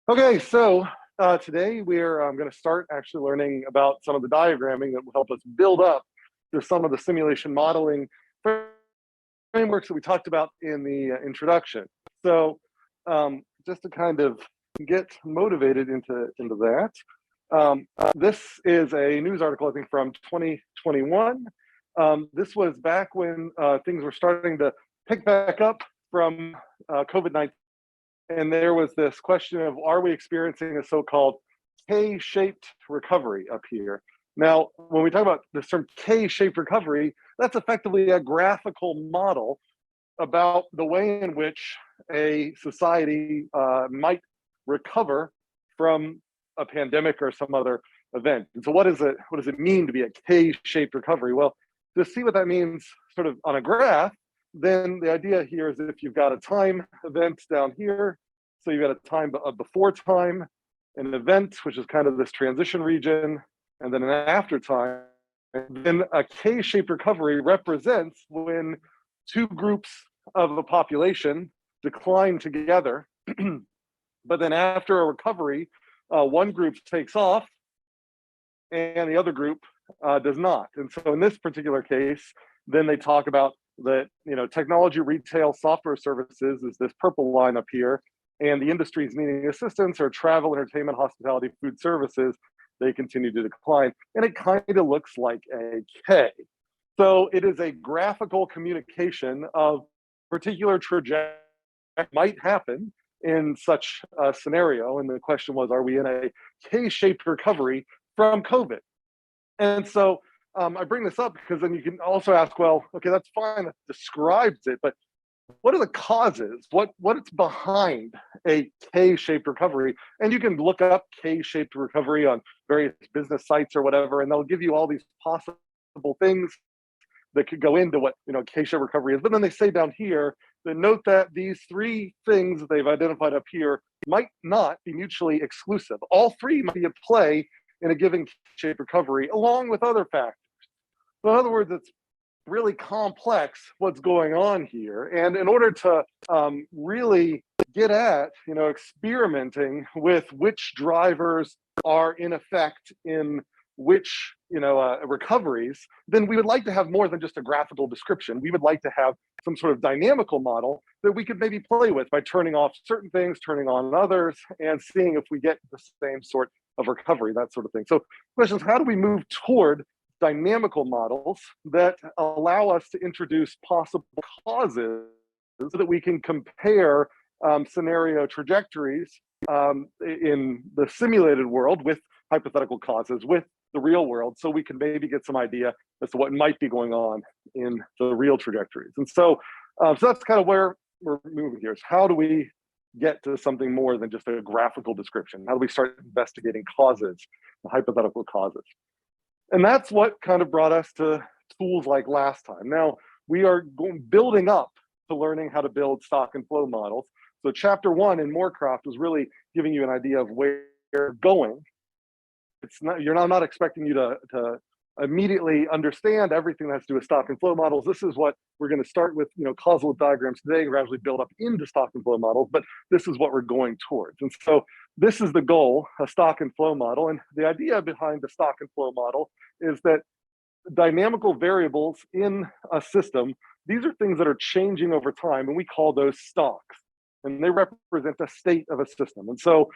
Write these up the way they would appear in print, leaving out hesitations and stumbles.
Okay, so today we're going to start actually learning about some of the diagramming that will help us build up to some of the simulation modeling frameworks that we talked about in the introduction. So just to kind of get motivated into that, this is a news article, I think, from 2021. This was back when things were starting to pick back up from COVID-19. And there was this question of, are we experiencing a so-called K-shaped recovery up here? Now, when we talk about this term K-shaped recovery, that's effectively a graphical model about the way in which a society might recover from a pandemic or some other event. And so what does it mean to be a K-shaped recovery? Well, to see what that means sort of on a graph, then the idea here is that if you've got a time event down here, so you've got a time before time, an event, which is kind of this transition region, and then an after time, then a K-shaped recovery represents when two groups of a population decline together, but then after a recovery, one group takes off and the other group does not. And so in this particular case, then they talk about that, technology, retail, software services is this purple line up here, and the industries needing assistance are travel, entertainment, hospitality, food services. They continue to decline, and it kind of looks like a K. So it is a graphical communication of particular trajectory that might happen in such a scenario. And the question was, are we in a K-shaped recovery from COVID? And so I bring this up because then you can also ask, well, okay, that's fine, that describes it, but what are the causes? What's behind a K-shaped recovery? And you can look up K-shaped recovery on various business sites or whatever, and they'll give you all these possible things that could go into what K-shaped recovery is. But then they say down here, they note that these three things that they've identified up here might not be mutually exclusive. All three might be at play in a given K-shaped recovery, along with other factors. So in other words, it's really complex what's going on here. And in order to really get at, experimenting with which drivers are in effect in which, recoveries, then we would like to have more than just a graphical description. We would like to have some sort of dynamical model that we could maybe play with by turning off certain things, turning on others, and seeing if we get the same sort of recovery, that sort of thing. So the question is, how do we move toward dynamical models that allow us to introduce possible causes so that we can compare scenario trajectories in the simulated world with hypothetical causes with the real world, so we can maybe get some idea as to what might be going on in the real trajectories. And so that's kind of where we're moving here, is how do we get to something more than just a graphical description? How do we start investigating causes, the hypothetical causes? And that's what kind of brought us to tools like last time. Now, we are building up to learning how to build stock and flow models. So chapter 1 in Moorcroft was really giving you an idea of where you're going. I'm not expecting you to immediately understand everything that has to do with stock and flow models. This is what we're going to start with, causal diagrams today, gradually build up into stock and flow models, but this is what we're going towards. And so this is the goal, a stock and flow model. And the idea behind the stock and flow model is that dynamical variables in a system, these are things that are changing over time, and we call those stocks. And they represent the state of a system. And so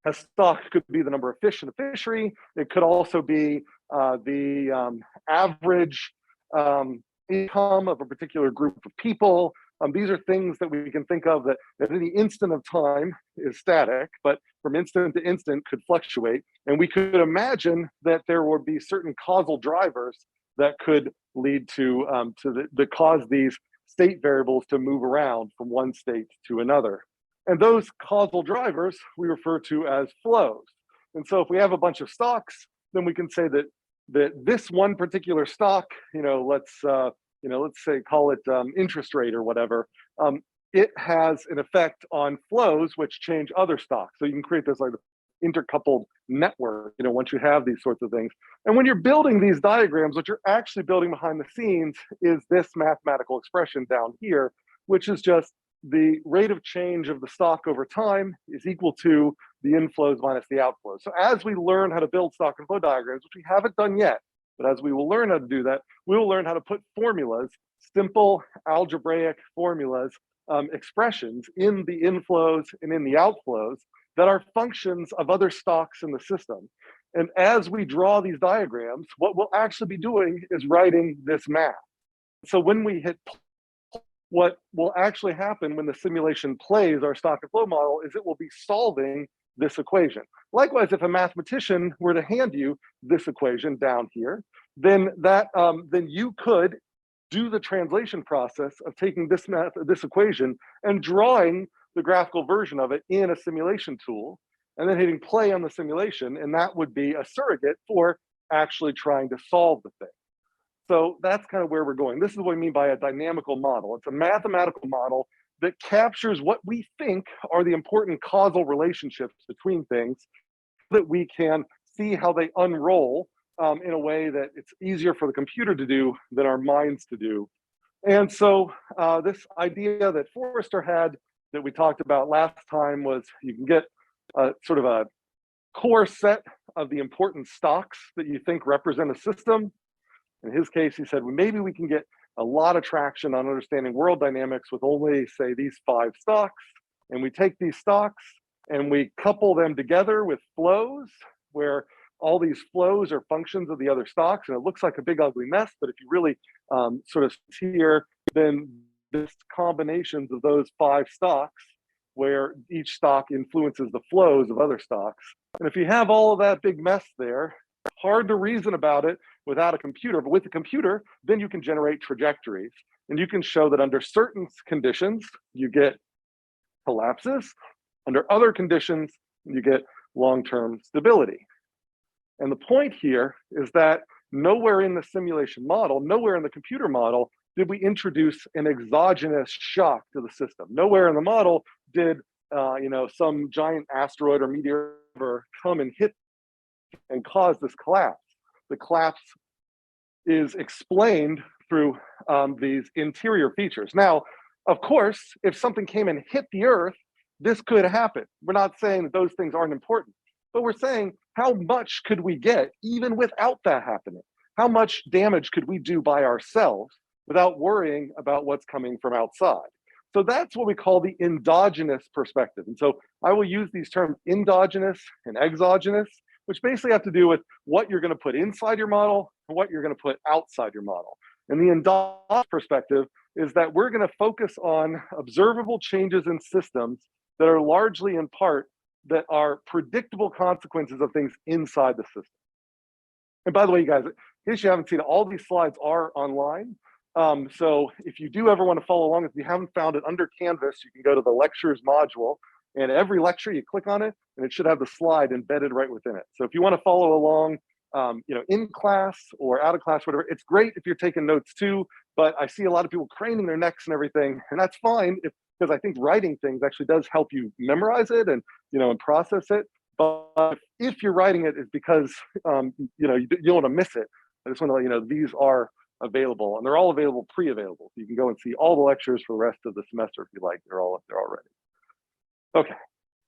a stock could be the number of fish in a fishery. It could also be the average income of a particular group of people. These are things that we can think of that at any instant of time is static, but from instant to instant could fluctuate. And we could imagine that there would be certain causal drivers that could lead to that cause these state variables to move around from one state to another. And those causal drivers we refer to as flows. And so if we have a bunch of stocks, then we can say that this one particular stock, let's say call it interest rate or whatever, it has an effect on flows which change other stocks. So you can create this like intercoupled network, once you have these sorts of things. And when you're building these diagrams, what you're actually building behind the scenes is this mathematical expression down here, which is just the rate of change of the stock over time is equal to the inflows minus the outflows. So as we learn how to build stock and flow diagrams, which we haven't done yet, but as we will learn how to do that, we will learn how to put formulas, simple algebraic formulas, expressions in the inflows and in the outflows that are functions of other stocks in the system. And as we draw these diagrams, what we'll actually be doing is writing this math. So when we hit, what will actually happen when the simulation plays our stock and flow model is it will be solving this equation. Likewise, if a mathematician were to hand you this equation down here, then you could do the translation process of taking this equation and drawing the graphical version of it in a simulation tool, and then hitting play on the simulation, and that would be a surrogate for actually trying to solve the thing. So that's kind of where we're going. This is what we mean by a dynamical model. It's a mathematical model that captures what we think are the important causal relationships between things so that we can see how they unroll in a way that it's easier for the computer to do than our minds to do. And so this idea that Forrester had that we talked about last time was you can get sort of a core set of the important stocks that you think represent a system. In his case, he said, well, maybe we can get a lot of traction on understanding world dynamics with only, say, these 5 stocks. And we take these stocks and we couple them together with flows, where all these flows are functions of the other stocks. And it looks like a big, ugly mess. But if you really sort of see here, then this combinations of those 5 stocks, where each stock influences the flows of other stocks. And if you have all of that big mess there, hard to reason about it without a computer, but with a computer, then you can generate trajectories. And you can show that under certain conditions, you get collapses. Under other conditions, you get long-term stability. And the point here is that nowhere in the simulation model, nowhere in the computer model, did we introduce an exogenous shock to the system. Nowhere in the model did some giant asteroid or meteor come and hit and cause this collapse. The collapse is explained through these interior features. Now, of course, if something came and hit the Earth, this could happen. We're not saying that those things aren't important, but we're saying how much could we get even without that happening? How much damage could we do by ourselves without worrying about what's coming from outside? So that's what we call the endogenous perspective. And so I will use these terms endogenous and exogenous, which basically have to do with what you're going to put inside your model and what you're going to put outside your model. And the endogenous perspective is that we're going to focus on observable changes in systems that are largely in part that are predictable consequences of things inside the system. And by the way, you guys, in case you haven't seen it, all these slides are online. So if you do ever want to follow along, if you haven't found it under Canvas, you can go to the lectures module, and every lecture you click on it, and it should have the slide embedded right within it. So if you want to follow along, in class or out of class, whatever, it's great if you're taking notes too. But I see a lot of people craning their necks and everything, and that's fine because I think writing things actually does help you memorize it and and process it. But if you're writing it, it's because you don't want to miss it. I just want to let you know these are available, and they're all available pre-available. You can go and see all the lectures for the rest of the semester if you like. They're all up there already. Okay,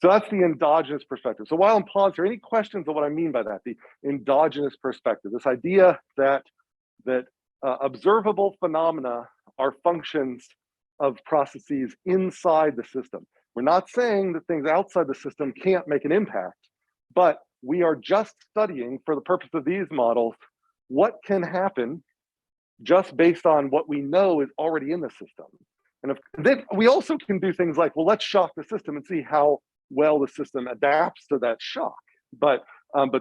so that's the endogenous perspective. So while I'm paused here, any questions on what I mean by that? The endogenous perspective, this idea that observable phenomena are functions of processes inside the system. We're not saying that things outside the system can't make an impact, but we are just studying, for the purpose of these models, what can happen just based on what we know is already in the system. And then we also can do things like, well, let's shock the system and see how well the system adapts to that shock. But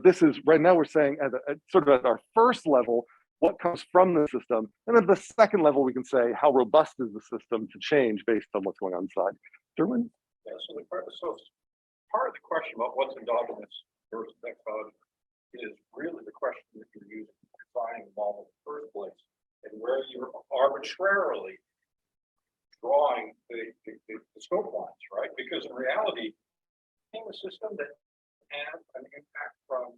this is, right now we're saying at sort of at our first level, what comes from the system. And then the second level, we can say, how robust is the system to change based on what's going on inside. Derwin? Yeah, so part of the question about what's endogenous versus exogenous is really the question that you're using to define the model in the first place, and where you're arbitrarily drawing the scope lines, right? Because in reality, in a system that has an impact from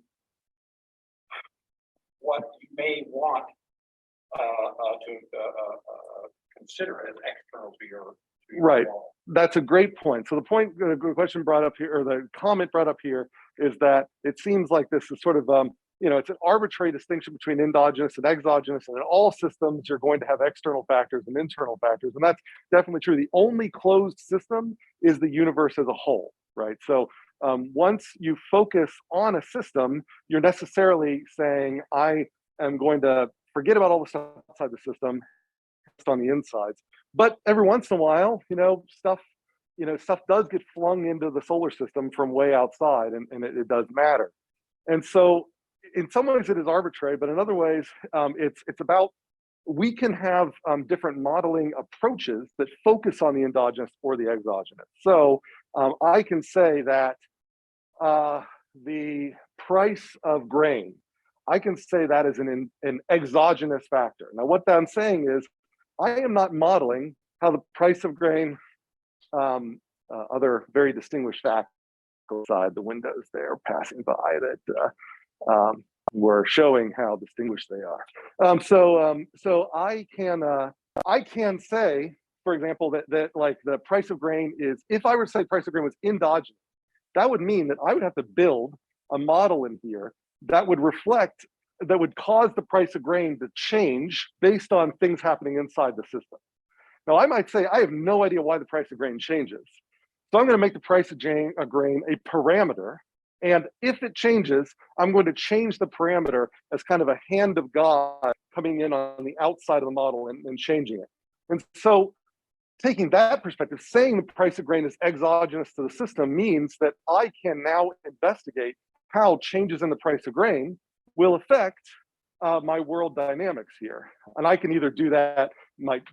what you may want to consider as external to to your Right. model. That's a great point. So the question brought up here, or the comment brought up here, is that it seems like this is sort of, it's an arbitrary distinction between endogenous and exogenous, and in all systems, you're going to have external factors and internal factors, and that's definitely true. The only closed system is the universe as a whole, right? So once you focus on a system, you're necessarily saying, I am going to forget about all the stuff outside the system, just on the insides. But every once in a while, stuff does get flung into the solar system from way outside, and it does matter. And so in some ways it is arbitrary, but in other ways, it's about, we can have different modeling approaches that focus on the endogenous or the exogenous. So I can say that the price of grain, I can say that is an exogenous factor. Now, what I'm saying is, I am not modeling how the price of grain, other very distinguished factors outside the windows there passing by that were showing how distinguished they are. So I can say, for example, that like the price of grain is, if I were to say price of grain was endogenous, that would mean that I would have to build a model in here that would reflect, that would cause the price of grain to change based on things happening inside the system. Now, I might say, I have no idea why the price of grain changes. So I'm going to make the price of grain a parameter. And if it changes, I'm going to change the parameter as kind of a hand of God coming in on the outside of the model and changing it. And so taking that perspective, saying the price of grain is exogenous to the system means that I can now investigate how changes in the price of grain will affect my world dynamics here. And I can either do that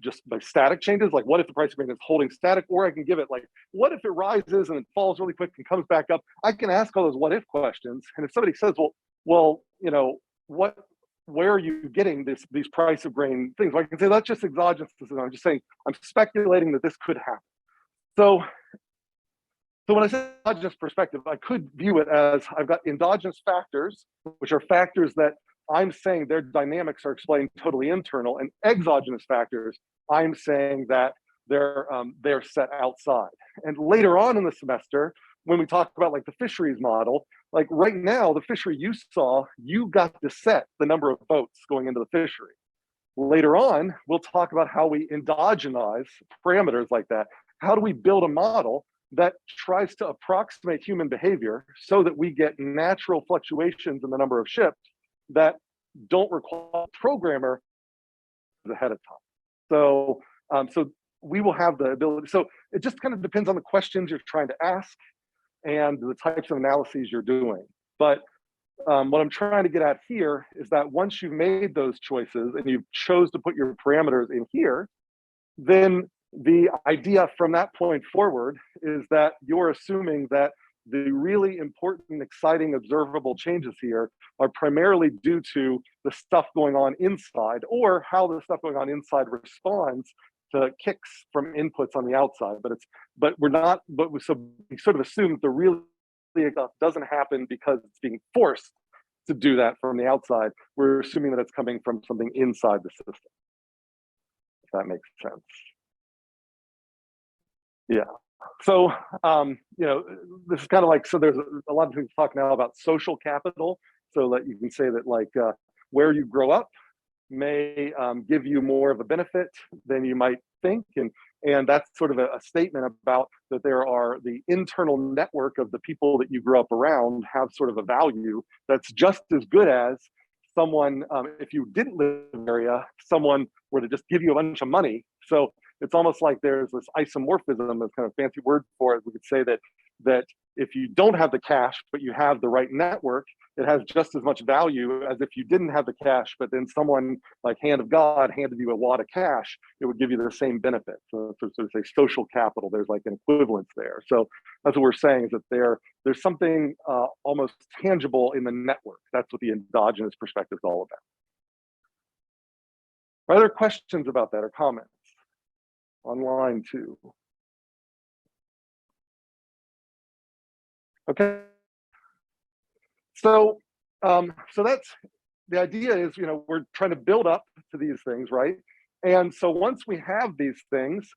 just by static changes, like what if the price of grain is holding static, or I can give it like, what if it rises and it falls really quick and comes back up? I can ask all those what if questions. And if somebody says, well, where are you getting these price of grain things? Well, I can say that's just exogenous. I'm just saying, I'm speculating that this could happen. So when I say endogenous perspective, I could view it as, I've got endogenous factors, which are factors that I'm saying their dynamics are explained totally internal, and exogenous factors, I'm saying that they're set outside. And later on in the semester, when we talk about like the fisheries model, like right now, the fishery you saw, you got to set the number of boats going into the fishery. Later on, we'll talk about how we endogenize parameters like that. How do we build a model that tries to approximate human behavior so that we get natural fluctuations in the number of ships that don't require a programmer ahead of time. So we will have the ability. So it just kind of depends on the questions you're trying to ask and the types of analyses you're doing. But what I'm trying to get at here is that once you've made those choices and you've chose to put your parameters in here, then the idea from that point forward is that you're assuming that the really important, exciting, observable changes here are primarily due to the stuff going on inside, or how the stuff going on inside responds to kicks from inputs on the outside. But we sort of assume the really stuff doesn't happen because it's being forced to do that from the outside. We're assuming that it's coming from something inside the system, if that makes sense. Yeah. So, this is kind of like, so there's a lot of people talk now about social capital. So that you can say that like where you grow up may give you more of a benefit than you might think. And that's sort of a statement about that there are the internal network of the people that you grew up around have sort of a value that's just as good as someone, if you didn't live in the area, someone were to just give you a bunch of money. So it's almost like there's this isomorphism, this kind of fancy word for it. We could say that if you don't have the cash, but you have the right network, it has just as much value as if you didn't have the cash, but then someone like hand of God handed you a wad of cash, it would give you the same benefit. So to say social capital, there's like an equivalence there. So that's what we're saying, is that there's something almost tangible in the network. That's what the endogenous perspective is all about. Are there questions about that or comments? Online too. Okay. So that's the idea is, we're trying to build up to these things, right? And so once we have these things,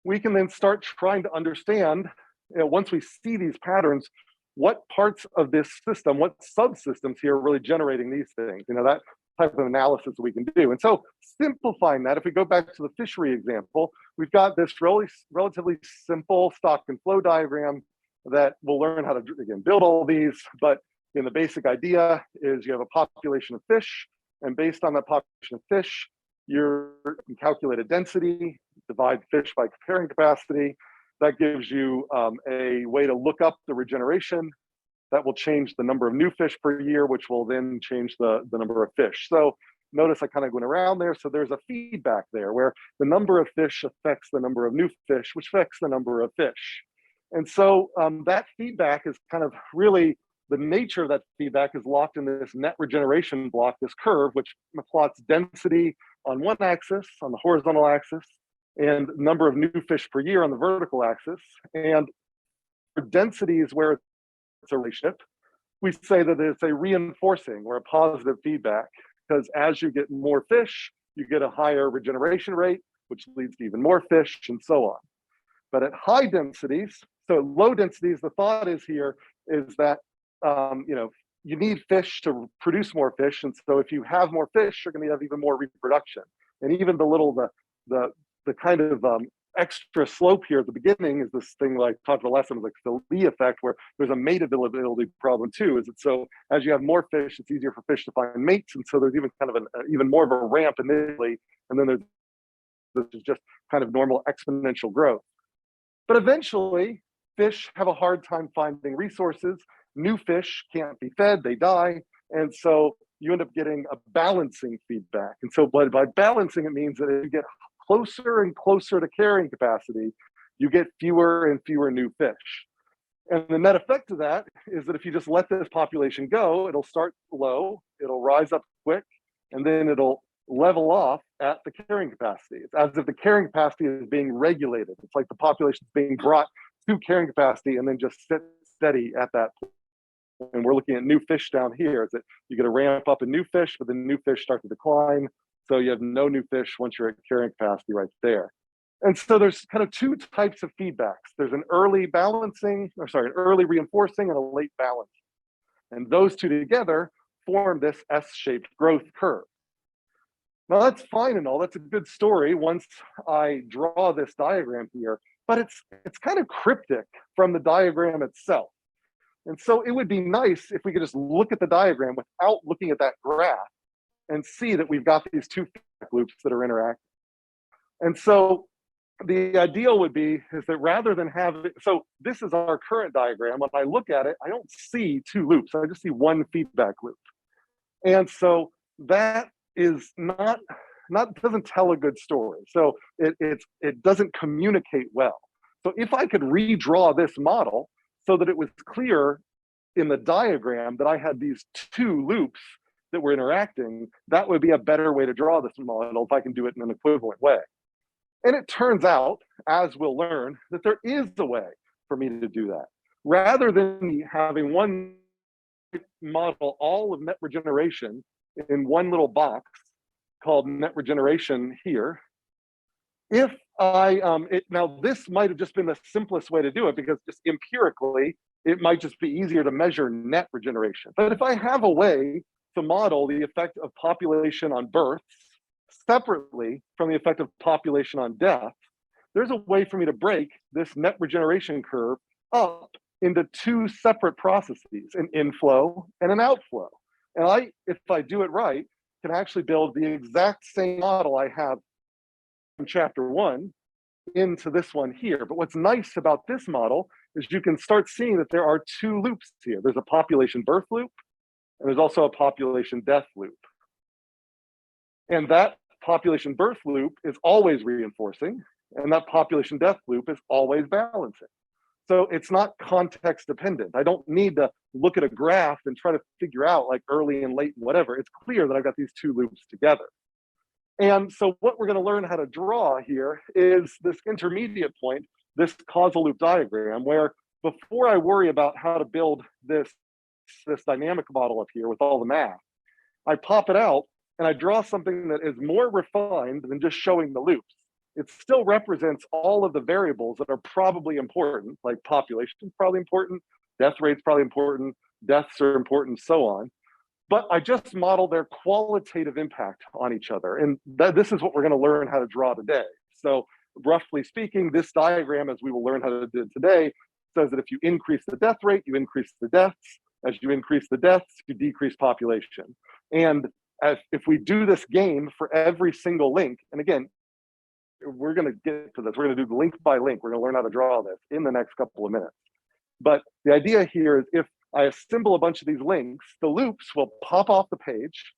we can then start trying to understand, once we see these patterns, what parts of this system, what subsystems here are really generating these things, that type of analysis we can do. And so simplifying that, if we go back to the fishery example, we've got this relatively simple stock and flow diagram that we'll learn how to, again, build all these, but the basic idea is you have a population of fish, and based on that population of fish, you can calculate a density, divide fish by carrying capacity. That gives you a way to look up the regeneration. That will change the number of new fish per year, which will then change the number of fish. So notice I kind of went around there. So there's a feedback there where the number of fish affects the number of new fish, which affects the number of fish. And so that feedback is kind of really, the nature of that feedback is locked in this net regeneration block, this curve, which plots density on one axis, on the horizontal axis, and number of new fish per year on the vertical axis. And for densities where it's a relationship, we say that it's a reinforcing or a positive feedback, because as you get more fish, you get a higher regeneration rate, which leads to even more fish, and so on. But at high densities, so low densities, the thought is here is that you need fish to produce more fish, and so if you have more fish, you're going to have even more reproduction. And even the kind of extra slope here at the beginning is this thing like talked about last time, like the Lee effect, where there's a mate availability problem too. Is it so as you have more fish, it's easier for fish to find mates, and so there's even kind of even more of a ramp initially, and then this is just kind of normal exponential growth. But eventually, fish have a hard time finding resources. New fish can't be fed; they die, and so you end up getting a balancing feedback. And so by balancing, it means that if you get closer and closer to carrying capacity, you get fewer and fewer new fish. And the net effect of that is that if you just let this population go, it'll start low, it'll rise up quick, and then it'll level off at the carrying capacity. It's as if the carrying capacity is being regulated. It's like the population is being brought to carrying capacity and then just sit steady at that point. And we're looking at new fish down here. Is that you get a ramp up in new fish, but the new fish start to decline. So you have no new fish once you're at carrying capacity right there. And so there's kind of two types of feedbacks. There's an early balancing, an early reinforcing and a late balance. And those two together form this S-shaped growth curve. Now that's fine and all, that's a good story once I draw this diagram here, but it's kind of cryptic from the diagram itself. And so it would be nice if we could just look at the diagram without looking at that graph and see that we've got these two feedback loops that are interacting. And so the ideal would be is that rather than have it, so this is our current diagram. When I look at it, I don't see two loops. I just see one feedback loop. And so that is not doesn't tell a good story. So it doesn't communicate well. So if I could redraw this model so that it was clear in the diagram that I had these two loops that were interacting, that would be a better way to draw this model if I can do it in an equivalent way. And it turns out, as we'll learn, that there is a way for me to do that. Rather than having one model all of net regeneration in one little box called net regeneration here, if I, now this might have just been the simplest way to do it because just empirically, it might just be easier to measure net regeneration. But if I have a way to model the effect of population on births separately from the effect of population on death, there's a way for me to break this net regeneration curve up into two separate processes, an inflow and an outflow. And if I do it right, can actually build the exact same model I have in chapter 1 into this one here. But what's nice about this model is you can start seeing that there are two loops here. There's a population birth loop, and there's also a population death loop. And that population birth loop is always reinforcing, and that population death loop is always balancing. So it's not context dependent. I don't need to look at a graph and try to figure out like early and late and whatever. It's clear that I've got these two loops together. And so what we're going to learn how to draw here is this intermediate point, this causal loop diagram, where before I worry about how to build this dynamic model up here with all the math, I pop it out and I draw something that is more refined than just showing the loops. it still represents all of the variables that are probably important, like population is probably important, death rate's probably important, deaths are important, so on. But I just model their qualitative impact on each other. And this is what we're going to learn how to draw today. So roughly speaking, this diagram, as we will learn how to do today, says that if you increase the death rate, you increase the deaths. As you increase the deaths, you decrease population. And if we do this game for every single link, and again, we're going to get to this. We're going to do link by link. We're going to learn how to draw this in the next couple of minutes. But the idea here is if I assemble a bunch of these links, the loops will pop off the page,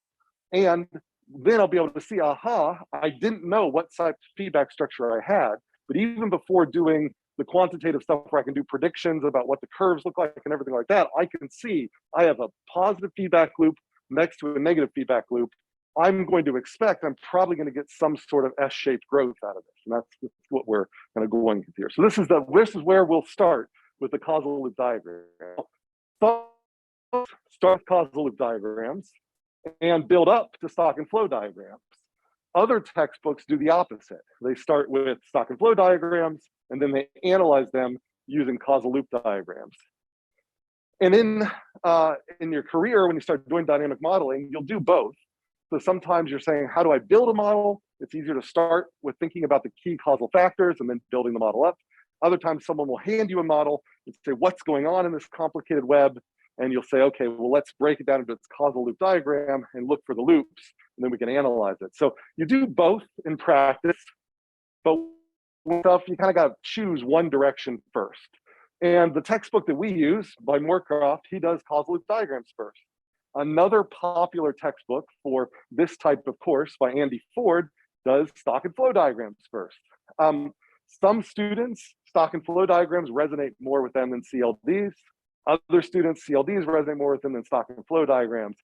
and then I'll be able to see, aha, I didn't know what type of feedback structure I had. But even before doing the quantitative stuff where I can do predictions about what the curves look like and everything like that, I can see I have a positive feedback loop next to a negative feedback loop. I'm going to expect I'm probably going to get some sort of S-shaped growth out of this. And that's what we're kind of going with here. So this is where we'll start with the causal loop diagram. Start with causal loop diagrams and build up to stock and flow diagrams. Other textbooks do the opposite. They start with stock and flow diagrams, and then they analyze them using causal loop diagrams. And in your career, when you start doing dynamic modeling, you'll do both. So sometimes you're saying, how do I build a model? It's easier to start with thinking about the key causal factors and then building the model up. Other times someone will hand you a model and say, what's going on in this complicated web? And you'll say, okay, well, let's break it down into its causal loop diagram and look for the loops, and then we can analyze it. So you do both in practice, but with stuff, you kind of got to choose one direction first. And the textbook that we use by Moorcroft, he does causal loop diagrams first. Another popular textbook for this type of course by Andy Ford does stock and flow diagrams first. Some students, stock and flow diagrams resonate more with them than CLDs. Other students, CLDs resonate more with them than stock and flow diagrams.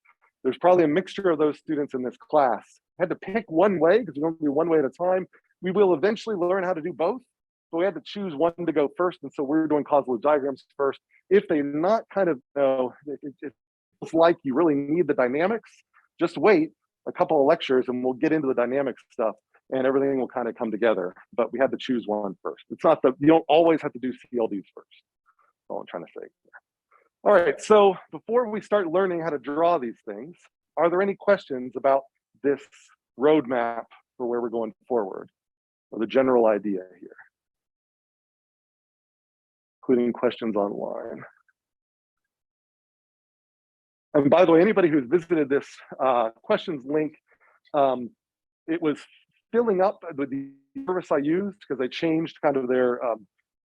There's probably a mixture of those students in this class. I had to pick one way because we don't do one way at a time. We will eventually learn how to do both, but we had to choose one to go first. And so we're doing causal loop diagrams first. If they're not kind of, it's like you really need the dynamics, just wait a couple of lectures and we'll get into the dynamics stuff and everything will kind of come together. But we had to choose one first. It's not that you don't always have to do CLDs first. That's all I'm trying to say. All right, so before we start learning how to draw these things, are there any questions about this roadmap for where we're going forward, or the general idea here, including questions online? And by the way, anybody who's visited this questions link, it was filling up with the service I used because they changed kind of their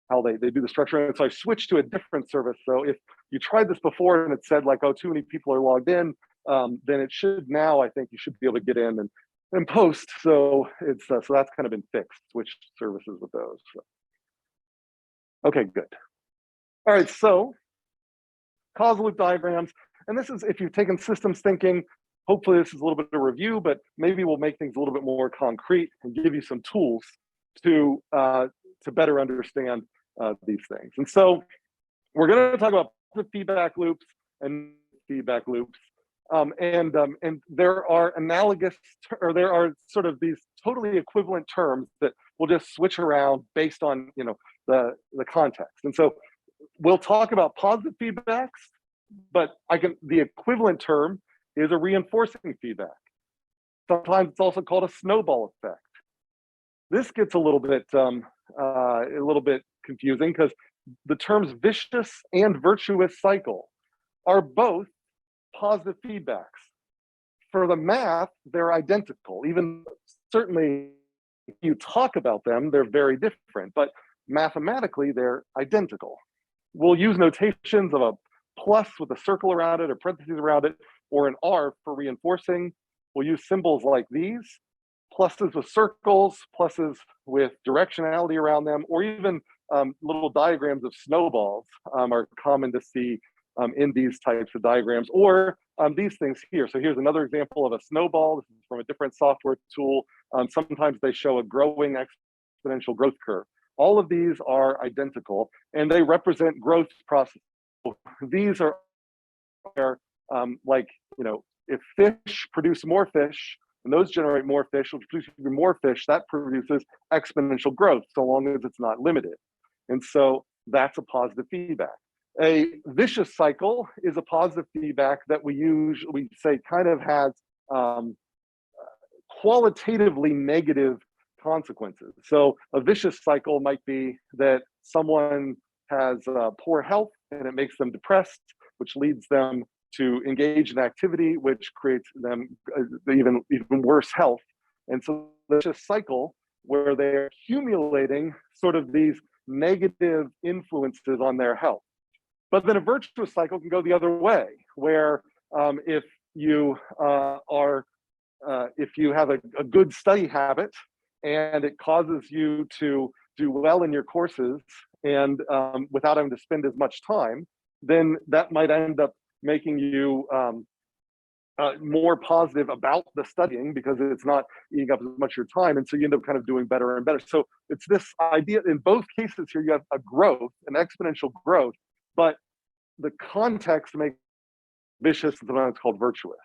how they do the structure. And so I switched to a different service. So if you tried this before and it said like, oh, too many people are logged in, then it should now, I think you should be able to get in and post. So it's so that's kind of been fixed, switch services with those. So. Okay, good. All right, so causal loop diagrams. And this is, if you've taken systems thinking, hopefully this is a little bit of a review, but maybe we'll make things a little bit more concrete and give you some tools to better understand these things. And so we're going to talk about the feedback loops and feedback loops. And there are analogous, or there are sort of these totally equivalent terms that we'll just switch around based on, you know, the context. And so we'll talk about positive feedbacks, but the equivalent term is a reinforcing feedback. Sometimes it's also called a snowball effect. This gets a little bit confusing because the terms vicious and virtuous cycle are both positive feedbacks. For the math, they're identical. Even certainly, if you talk about them, they're very different, but mathematically, they're identical. We'll use notations of a plus with a circle around it or parentheses around it, or an R for reinforcing. We'll use symbols like these, pluses with circles, pluses with directionality around them, or even little diagrams of snowballs are common to see in these types of diagrams, or these things here. So here's another example of a snowball. This is from a different software tool. Sometimes they show a growing exponential growth curve. All of these are identical, and they represent growth processes. These are like, you know, if fish produce more fish, and those generate more fish, which produces more fish. That produces exponential growth, so long as it's not limited. And so that's a positive feedback. A vicious cycle is a positive feedback that we say kind of has qualitatively negative consequences. So a vicious cycle might be that someone has poor health and it makes them depressed, which leads them to engage in activity, which creates them even worse health. And so the vicious cycle where they're accumulating sort of these negative influences on their health. But then a virtuous cycle can go the other way, where if you if you have a good study habit and it causes you to do well in your courses and without having to spend as much time, then that might end up making you more positive about the studying because it's not eating up as much of your time. And so you end up kind of doing better and better. So it's this idea in both cases here, you have a growth, an exponential growth, but the context makes vicious and sometimes called virtuous.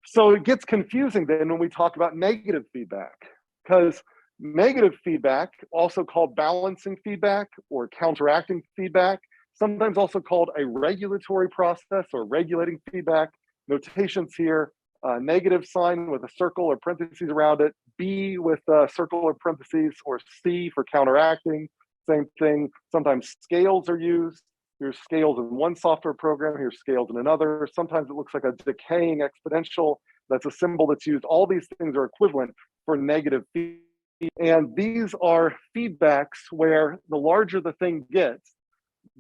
So it gets confusing then when we talk about negative feedback, because negative feedback, also called balancing feedback or counteracting feedback, sometimes also called a regulatory process or regulating feedback. Notations here, negative sign with a circle or parentheses around it, B with a circle or parentheses, or C for counteracting, same thing. Sometimes scales are used. Here's scales in one software program, here's scales in another. Sometimes it looks like a decaying exponential. That's a symbol that's used. All these things are equivalent for negative feedback. And these are feedbacks where the larger the thing gets,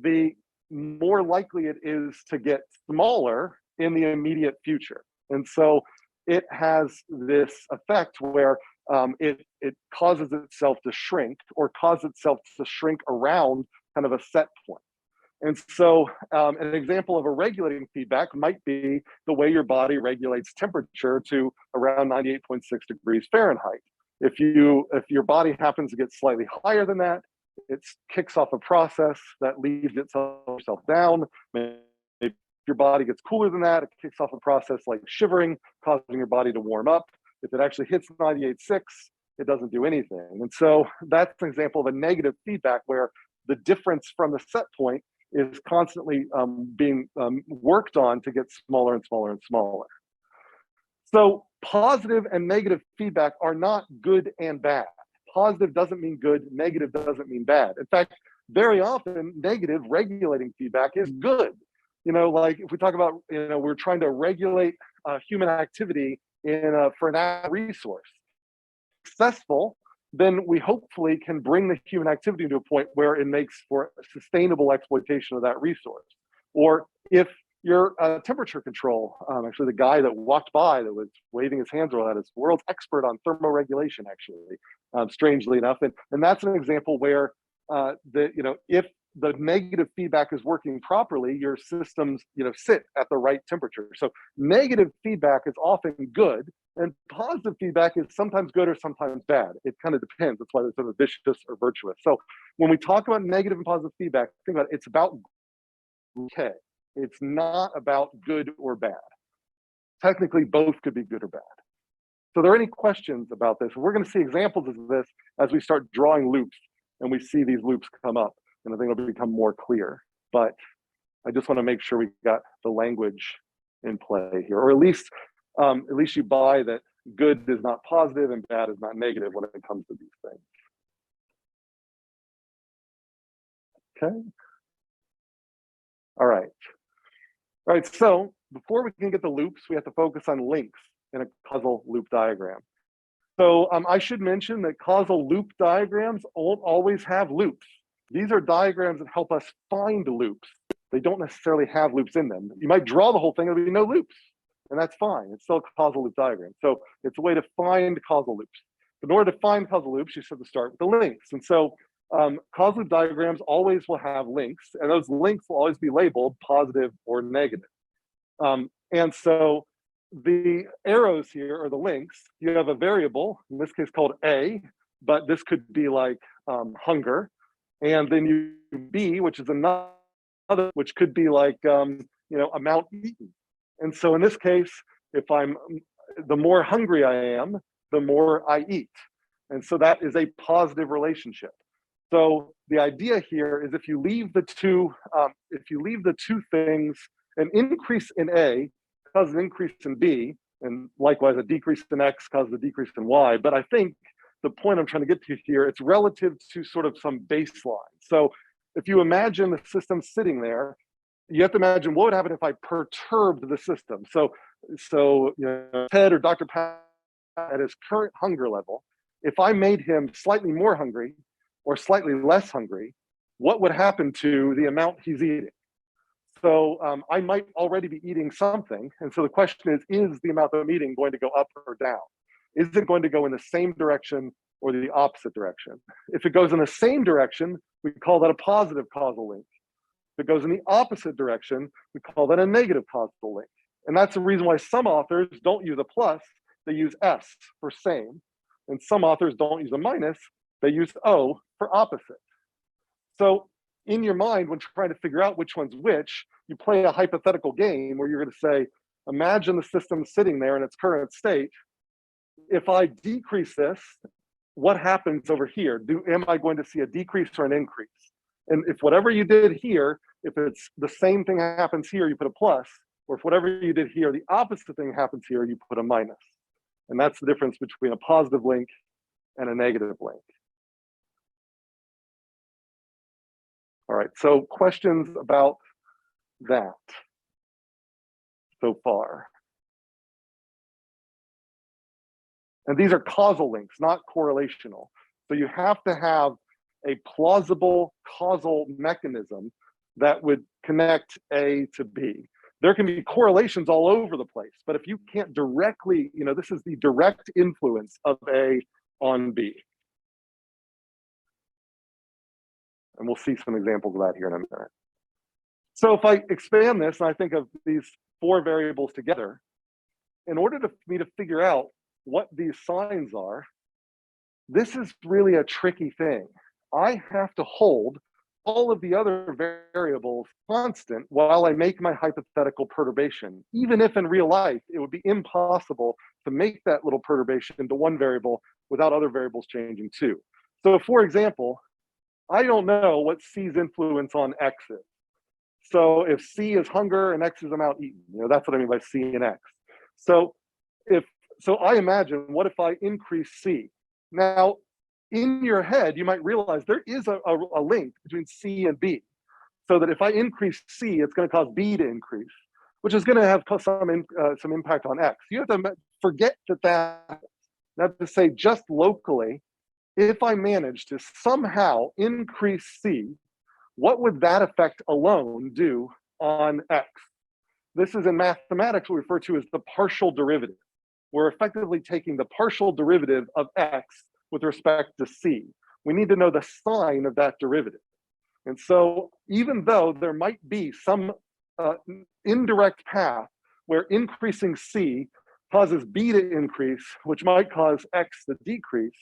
the more likely it is to get smaller in the immediate future. And so it has this effect where it causes itself to shrink or causes itself to shrink around kind of a set point. And so an example of a regulating feedback might be the way your body regulates temperature to around 98.6 degrees Fahrenheit. If your body happens to get slightly higher than that, it kicks off a process that leaves itself down. If your body gets cooler than that, it kicks off a process like shivering, causing your body to warm up. If it actually hits 98.6, it doesn't do anything. And so that's an example of a negative feedback where the difference from the set point is constantly being worked on to get smaller and smaller and smaller. So positive and negative feedback are not good and bad. Positive doesn't mean good, negative doesn't mean bad. In fact, very often negative regulating feedback is good. You know, like if we talk about, you know, we're trying to regulate human activity for an resource. Successful, then we hopefully can bring the human activity to a point where it makes for sustainable exploitation of that resource. Or if your temperature control, actually the guy that walked by that was waving his hands around is world's expert on thermoregulation, actually, strangely enough. And that's an example where if the negative feedback is working properly, your systems, sit at the right temperature. So negative feedback is often good, and positive feedback is sometimes good or sometimes bad. It kind of depends. That's why it's sort of vicious or virtuous. So when we talk about negative and positive feedback, think about it, it's about okay. It's not about good or bad. Technically, both could be good or bad. So are there any questions about this? We're going to see examples of this as we start drawing loops and we see these loops come up, and I think it'll become more clear. But I just want to make sure we got the language in play here, or at least you buy that good is not positive and bad is not negative when it comes to these things. Okay. All right. All right, so before we can get the loops, we have to focus on links in a causal loop diagram. So I should mention that causal loop diagrams won't always have loops. These are diagrams that help us find loops. They don't necessarily have loops in them. You might draw the whole thing, there'll be no loops, and that's fine. It's still a causal loop diagram. So it's a way to find causal loops. But in order to find causal loops, you have to start with the links. And so causal loop diagrams always will have links, and those links will always be labeled positive or negative. And so the arrows here are the links. You have a variable, in this case called A, but this could be like hunger. And then you B, which is another, which could be like amount eaten. And so in this case, if I'm the more hungry I am, the more I eat. And so that is a positive relationship. So the idea here is if you leave the two things, an increase in A causes an increase in B, and likewise a decrease in X causes a decrease in Y. But I think the point I'm trying to get to here, it's relative to sort of some baseline. So if you imagine the system sitting there, you have to imagine what would happen if I perturbed the system. So Ted or Dr. Pat at his current hunger level, if I made him slightly more hungry or slightly less hungry, what would happen to the amount he's eating? So I might already be eating something. And so the question is the amount that I'm eating going to go up or down? Is it going to go in the same direction or the opposite direction? If it goes in the same direction, we call that a positive causal link. If it goes in the opposite direction, we call that a negative causal link. And that's the reason why some authors don't use a plus, they use S for same. And some authors don't use a minus, they use O for opposite. So in your mind, when trying to figure out which one's which, you play a hypothetical game where you're going to say, imagine the system sitting there in its current state. If I decrease this, what happens over here? Am I going to see a decrease or an increase? And if whatever you did here, if it's the same thing happens here, you put a plus, or if whatever you did here, the opposite thing happens here, you put a minus. And that's the difference between a positive link and a negative link. All right, so questions about that so far? And these are causal links, not correlational. So you have to have a plausible causal mechanism that would connect A to B. There can be correlations all over the place, but if you can't directly, this is the direct influence of A on B. And we'll see some examples of that here in a minute. So if I expand this and I think of these four variables together, in order for me to figure out what these signs are, this is really a tricky thing. I have to hold all of the other variables constant while I make my hypothetical perturbation, even if in real life it would be impossible to make that little perturbation into one variable without other variables changing too. So for example, I don't know what C's influence on X is. So if C is hunger and X is amount eaten, that's what I mean by C and X. So I imagine, what if I increase C? Now, in your head, you might realize there is a link between C and B. So that if I increase C, it's going to cause B to increase, which is going to have some impact on X. You have to forget that. Now to say just locally, if I manage to somehow increase C, what would that effect alone do on X? This is in mathematics what we refer to as the partial derivative. We're effectively taking the partial derivative of X with respect to C. We need to know the sign of that derivative. And so even though there might be some indirect path where increasing C causes B to increase, which might cause X to decrease,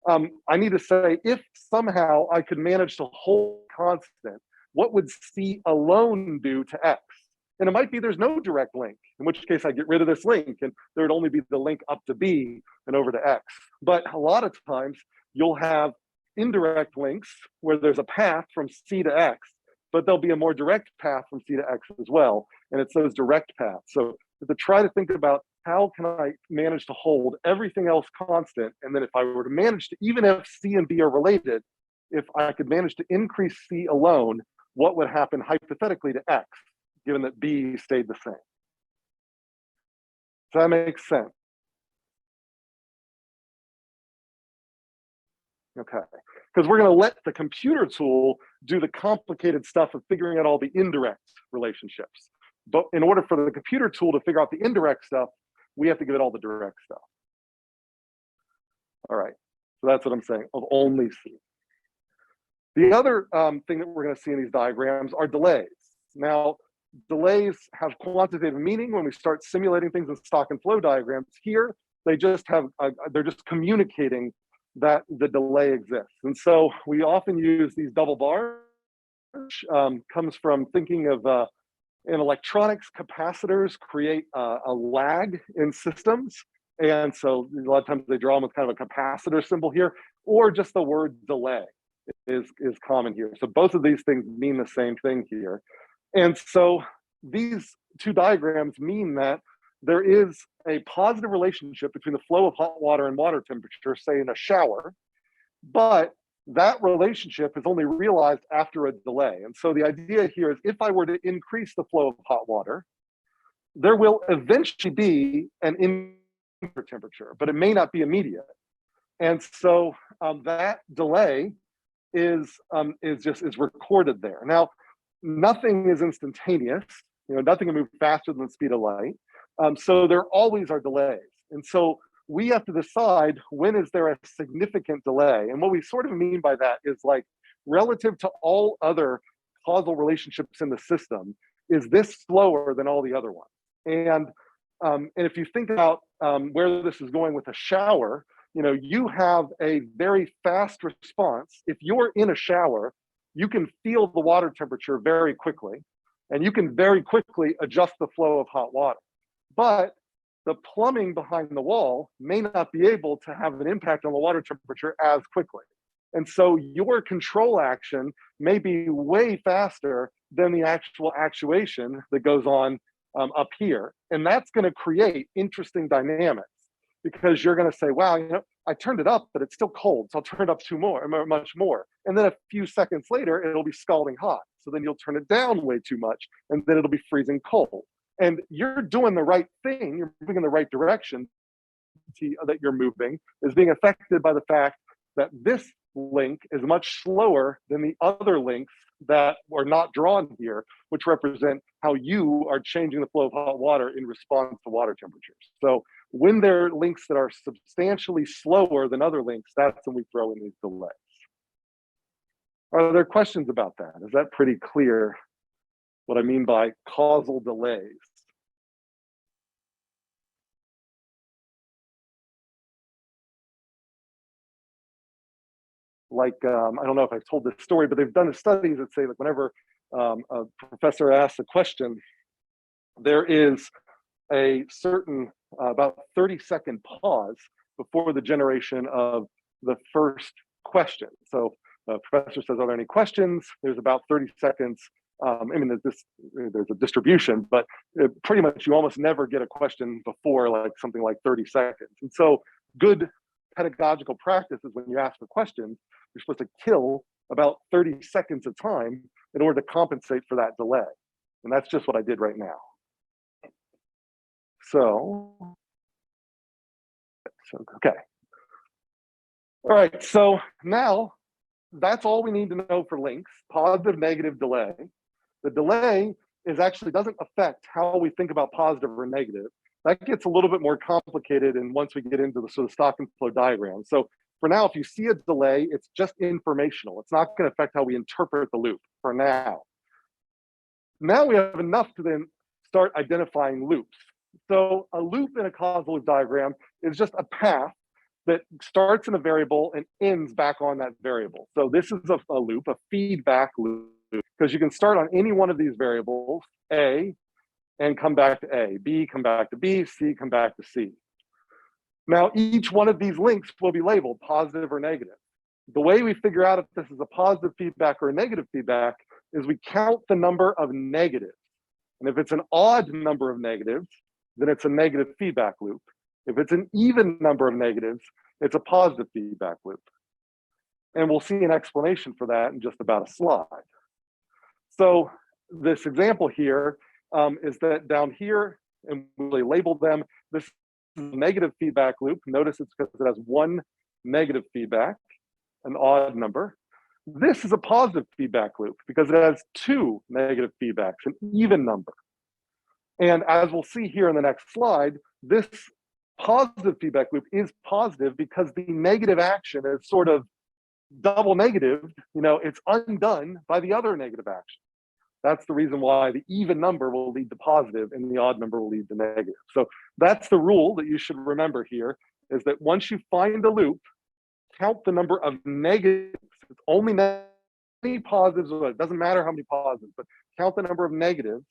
I need to say, if somehow I could manage to hold constant, what would C alone do to X? And it might be there's no direct link, in which case I get rid of this link and there would only be the link up to B and over to X. But a lot of times you'll have indirect links where there's a path from C to X, but there'll be a more direct path from C to X as well. And it's those direct paths. So to try to think about how can I manage to hold everything else constant? And then if I were to manage to, even if C and B are related, if I could manage to increase C alone, what would happen hypothetically to X, given that B stayed the same? Does that make sense? Okay, because we're going to let the computer tool do the complicated stuff of figuring out all the indirect relationships. But in order for the computer tool to figure out the indirect stuff, we have to give it all the direct stuff. All right, so that's what I'm saying, of only C. The other thing that we're going to see in these diagrams are delays. Now, delays have quantitative meaning when we start simulating things in stock and flow diagrams. Here, they just have, they're just communicating that the delay exists. And so we often use these double bars, which comes from thinking of in electronics, capacitors create a lag in systems. And so a lot of times they draw them with kind of a capacitor symbol here, or just the word delay is common here. So both of these things mean the same thing here. And so these two diagrams mean that there is a positive relationship between the flow of hot water and water temperature, say in a shower, but that relationship is only realized after a delay. And so the idea here is if I were to increase the flow of hot water, there will eventually be an increase in temperature, but it may not be immediate. And so that delay is recorded there. Now, nothing is instantaneous. Nothing can move faster than the speed of light. So there always are delays. And so we have to decide when is there a significant delay. And what we sort of mean by that is like relative to all other causal relationships in the system, is this slower than all the other ones? And if you think about where this is going with a shower, you have a very fast response. If you're in a shower, you can feel the water temperature very quickly, and you can very quickly adjust the flow of hot water. But the plumbing behind the wall may not be able to have an impact on the water temperature as quickly. And so your control action may be way faster than the actual actuation that goes on up here. And that's going to create interesting dynamics, because you're going to say, wow, I turned it up, but it's still cold. So I'll turn it up much more. And then a few seconds later, it'll be scalding hot. So then you'll turn it down way too much, and then it'll be freezing cold. And you're doing the right thing. You're moving in the right direction. That you're moving is being affected by the fact that this link is much slower than the other links that are not drawn here, which represent how you are changing the flow of hot water in response to water temperatures. So when there are links that are substantially slower than other links, that's when we throw in these delays. Are there questions about that? Is that pretty clear what I mean by causal delays? Like, I don't know if I've told this story, but they've done studies that say that whenever a professor asks a question, there is a certain about 30-second pause before the generation of the first question. So the professor says, are there any questions? There's about 30 seconds. I mean, there's a distribution, but pretty much you almost never get a question before like something like 30 seconds. And so good pedagogical practice is when you ask a question, you're supposed to kill about 30 seconds of time in order to compensate for that delay. And that's just what I did right now. So okay. All right, so now that's all we need to know for links, positive, negative, delay. The delay actually doesn't affect how we think about positive or negative. That gets a little bit more complicated and once we get into the sort of stock and flow diagram. So for now, if you see a delay, it's just informational. It's not going to affect how we interpret the loop for now. Now we have enough to then start identifying loops. So a loop in a causal loop diagram is just a path that starts in a variable and ends back on that variable. So this is a loop, a feedback loop, because you can start on any one of these variables, A, and come back to A, B, come back to B, C, come back to C. Now, each one of these links will be labeled positive or negative. The way we figure out if this is a positive feedback or a negative feedback is we count the number of negatives. And if it's an odd number of negatives, then it's a negative feedback loop. If it's an even number of negatives, it's a positive feedback loop. And we'll see an explanation for that in just about a slide. So this example here is that down here, and we labeled them, this is a negative feedback loop. Notice it's because it has one negative feedback, an odd number. This is a positive feedback loop because it has two negative feedbacks, an even number. And as we'll see here in the next slide, this positive feedback loop is positive because the negative action is sort of double negative, it's undone by the other negative action. That's the reason why the even number will lead to positive and the odd number will lead to negative. So that's the rule that you should remember here, is that once you find a loop, count the number of negatives. It's only any positives, it doesn't matter how many positives, but count the number of negatives.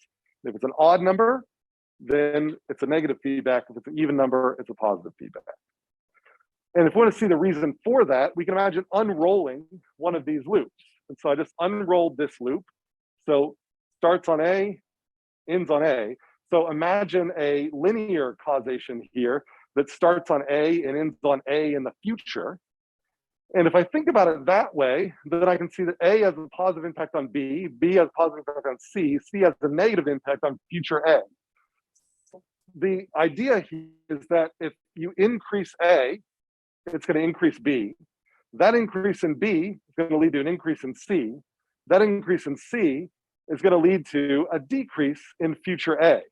If it's an odd number, then it's a negative feedback. If it's an even number, it's a positive feedback. And if we want to see the reason for that, we can imagine unrolling one of these loops. And so I just unrolled this loop. So starts on A, ends on A. So imagine a linear causation here that starts on A and ends on A in the future. And if I think about it that way, then I can see that A has a positive impact on B, B has a positive impact on C, C has a negative impact on future A. The idea here is that if you increase A, it's going to increase B. That increase in B is going to lead to an increase in C. That increase in C is going to lead to a decrease in future A.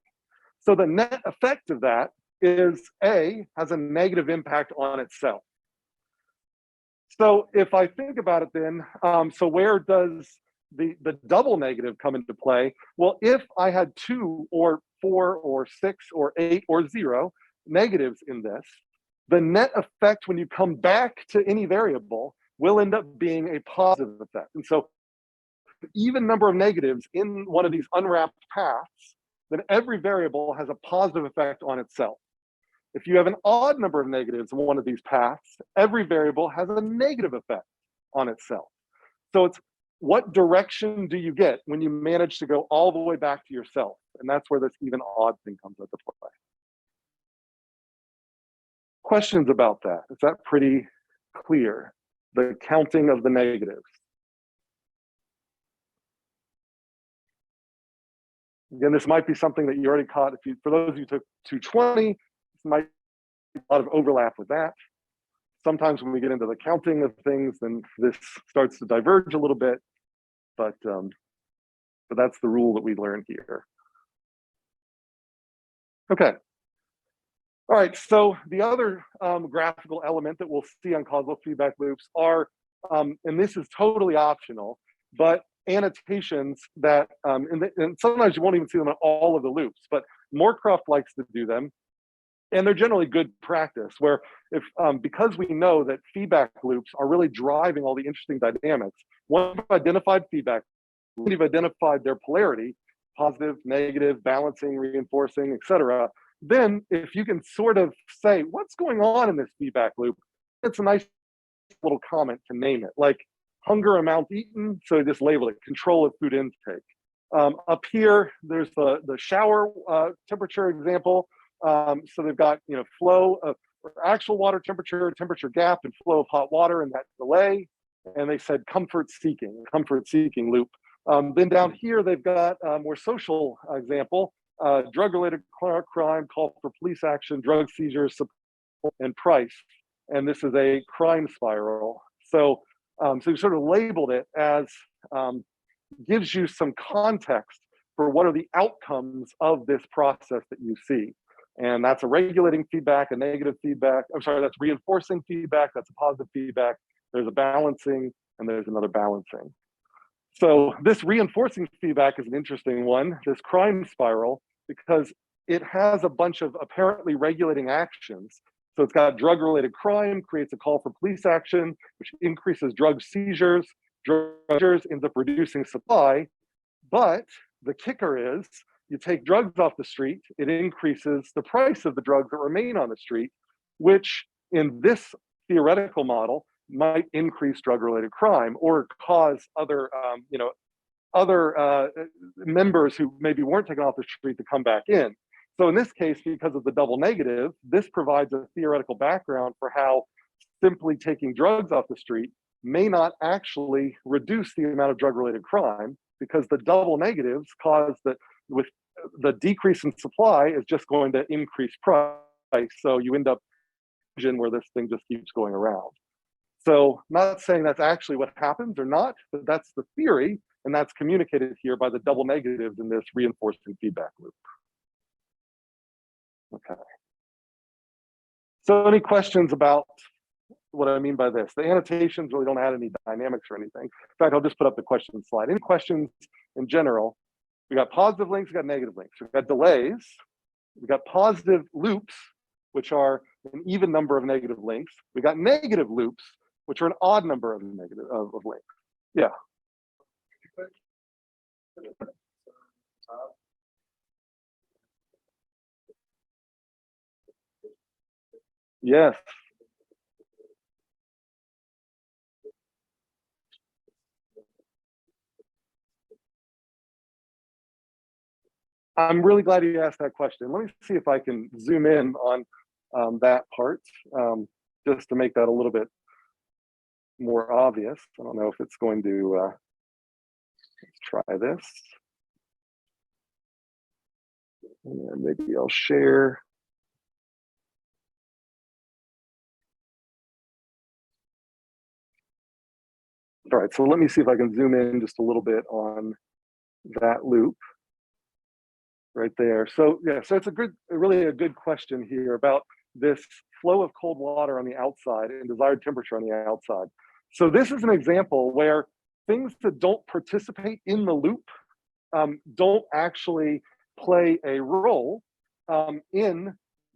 So the net effect of that is A has a negative impact on itself. So if I think about it then, so where does the double negative come into play? Well, if I had 2 or 4 or 6 or 8 or 0 negatives in this, the net effect when you come back to any variable will end up being a positive effect. And so the even number of negatives in one of these unwrapped paths, then every variable has a positive effect on itself. If you have an odd number of negatives in one of these paths, every variable has a negative effect on itself. So it's what direction do you get when you manage to go all the way back to yourself? And that's where this even odd thing comes into play. Questions about that? Is that pretty clear? The counting of the negatives. Again, this might be something that you already caught. If you, for those of you who took 220, this might be a lot of overlap with that. Sometimes when we get into the counting of things, then this starts to diverge a little bit, but that's the rule that we learned here. Okay. All right, so the other graphical element that we'll see on causal feedback loops are, and this is totally optional, but annotations that, and sometimes you won't even see them in all of the loops, but Moorcroft likes to do them. And they're generally good practice where if, because we know that feedback loops are really driving all the interesting dynamics, once you've identified feedback, you've identified their polarity, positive, negative, balancing, reinforcing, etc. Then if you can sort of say, what's going on in this feedback loop? It's a nice little comment to name it, like hunger amount eaten, so just label it, control of food intake. Up here, there's the shower temperature example. So they've got, you know, flow of actual water temperature, temperature gap, and flow of hot water and that delay. And they said comfort seeking loop. Then down here, they've got a more social example, drug-related crime, call for police action, drug seizures, support, and price. And this is a crime spiral. So, so you sort of labeled it as gives you some context for what are the outcomes of this process that you see. And that's a regulating feedback, a negative feedback. I'm sorry, that's reinforcing feedback, that's a positive feedback. There's a balancing, and there's another balancing. So this reinforcing feedback is an interesting one, this crime spiral, because it has a bunch of apparently regulating actions. So it's got drug-related crime, creates a call for police action, which increases drug seizures. Drug seizures ends up reducing supply. But the kicker is, you take drugs off the street, it increases the price of the drugs that remain on the street, which in this theoretical model might increase drug-related crime or cause other, members who maybe weren't taken off the street to come back in. So in this case, because of the double negative, this provides a theoretical background for how simply taking drugs off the street may not actually reduce the amount of drug-related crime, because the double negatives cause that with the decrease in supply is just going to increase price. So you end up where this thing just keeps going around. So not saying that's actually what happens or not, but that's the theory, and that's communicated here by the double negatives in this reinforcing feedback loop. Okay. So any questions about what I mean by this? The annotations really don't add any dynamics or anything. In fact, I'll just put up the question slide. Any questions in general? We got positive links, we got negative links. We've got delays, we got positive loops, which are an even number of negative links. We got negative loops, which are an odd number of negative of links. Yeah. Yes. I'm really glad you asked that question. Let me see if I can zoom in on that part, just to make that a little bit more obvious. I don't know if it's going to, let's try this. And maybe I'll share. All right, so let me see if I can zoom in just a little bit on that loop right there. So yeah, so it's really a good question here about this flow of cold water on the outside and desired temperature on the outside. So this is an example where things that don't participate in the loop don't actually play a role in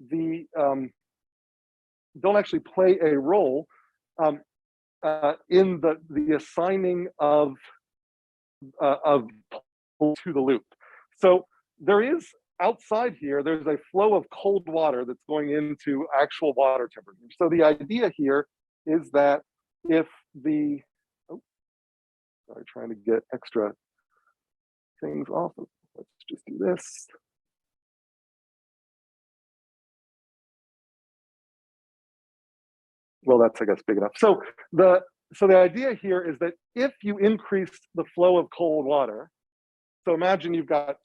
the don't actually play a role in the assigning of to the loop. So there is outside here, there's a flow of cold water that's going into actual water temperature. So the idea here is that if the, oh, sorry, trying to get extra things off. Let's just do this. Well, that's, I guess, big enough. So the idea here is that if you increase the flow of cold water, so imagine you've got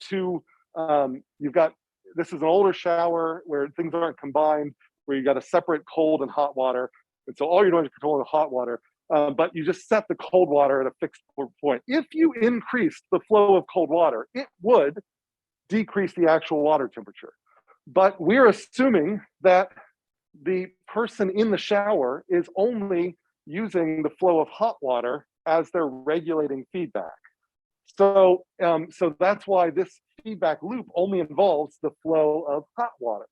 this is an older shower where things aren't combined, where you got a separate cold and hot water. And so all you're doing is controlling the hot water, but you just set the cold water at a fixed point. If you increase the flow of cold water, it would decrease the actual water temperature. But we're assuming that the person in the shower is only using the flow of hot water as their regulating feedback. So that's why this feedback loop only involves the flow of hot water.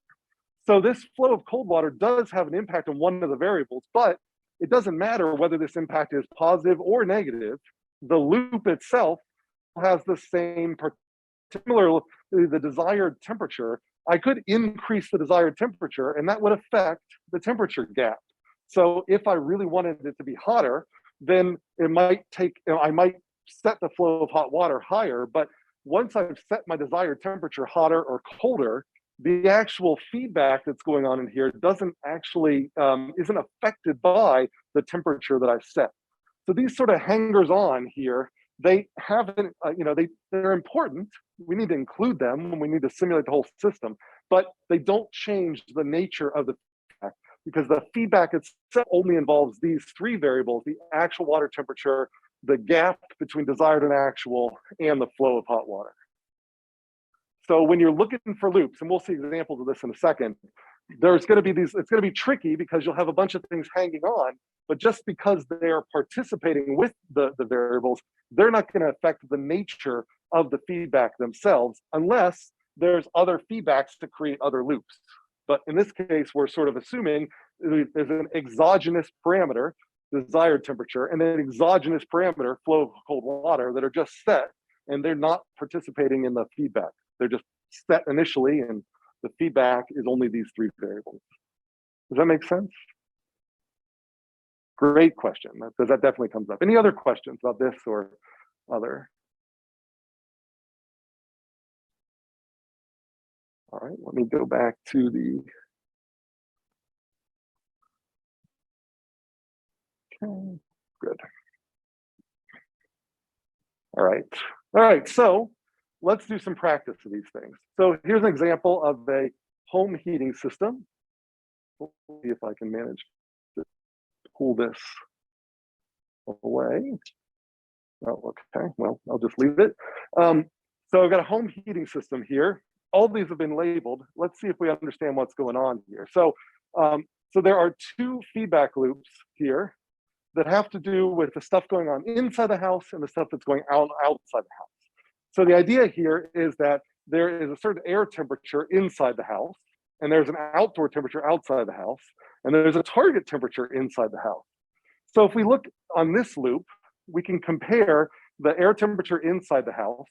So this flow of cold water does have an impact on one of the variables, but it doesn't matter whether this impact is positive or negative. The loop itself has the same, particularly the desired temperature. I could increase the desired temperature and that would affect the temperature gap. So if I really wanted it to be hotter, then it might take, I might set the flow of hot water higher, but once I've set my desired temperature hotter or colder, the actual feedback that's going on in here doesn't actually, isn't affected by the temperature that I've set. So these sort of hangers on here, they haven't, they're important. We need to include them when we need to simulate the whole system, but they don't change the nature of the feedback because the feedback itself only involves these three variables: the actual water temperature, the gap between desired and actual, and the flow of hot water. So when you're looking for loops, and we'll see examples of this in a second, there's going to be these, it's going to be tricky because you'll have a bunch of things hanging on, but just because they're participating with the variables, they're not going to affect the nature of the feedback themselves unless there's other feedbacks to create other loops. But in this case, we're sort of assuming there's an exogenous parameter, desired temperature, and then an exogenous parameter, flow of cold water, that are just set, and they're not participating in the feedback. They're just set initially, and the feedback is only these three variables. Does that make sense? Great question, because that definitely comes up. Any other questions about this or other? All right, let me go back to the, okay, good. All right, so let's do some practice of these things. So here's an example of a home heating system. Let's see if I can manage to pull this away. Oh, okay, well, I'll just leave it. So I've got a home heating system here. All these have been labeled. Let's see if we understand what's going on here. So there are two feedback loops here that have to do with the stuff going on inside the house and the stuff that's going outside the house. So the idea here is that there is a certain air temperature inside the house, and there's an outdoor temperature outside the house, and there's a target temperature inside the house. So if we look on this loop, we can compare the air temperature inside the house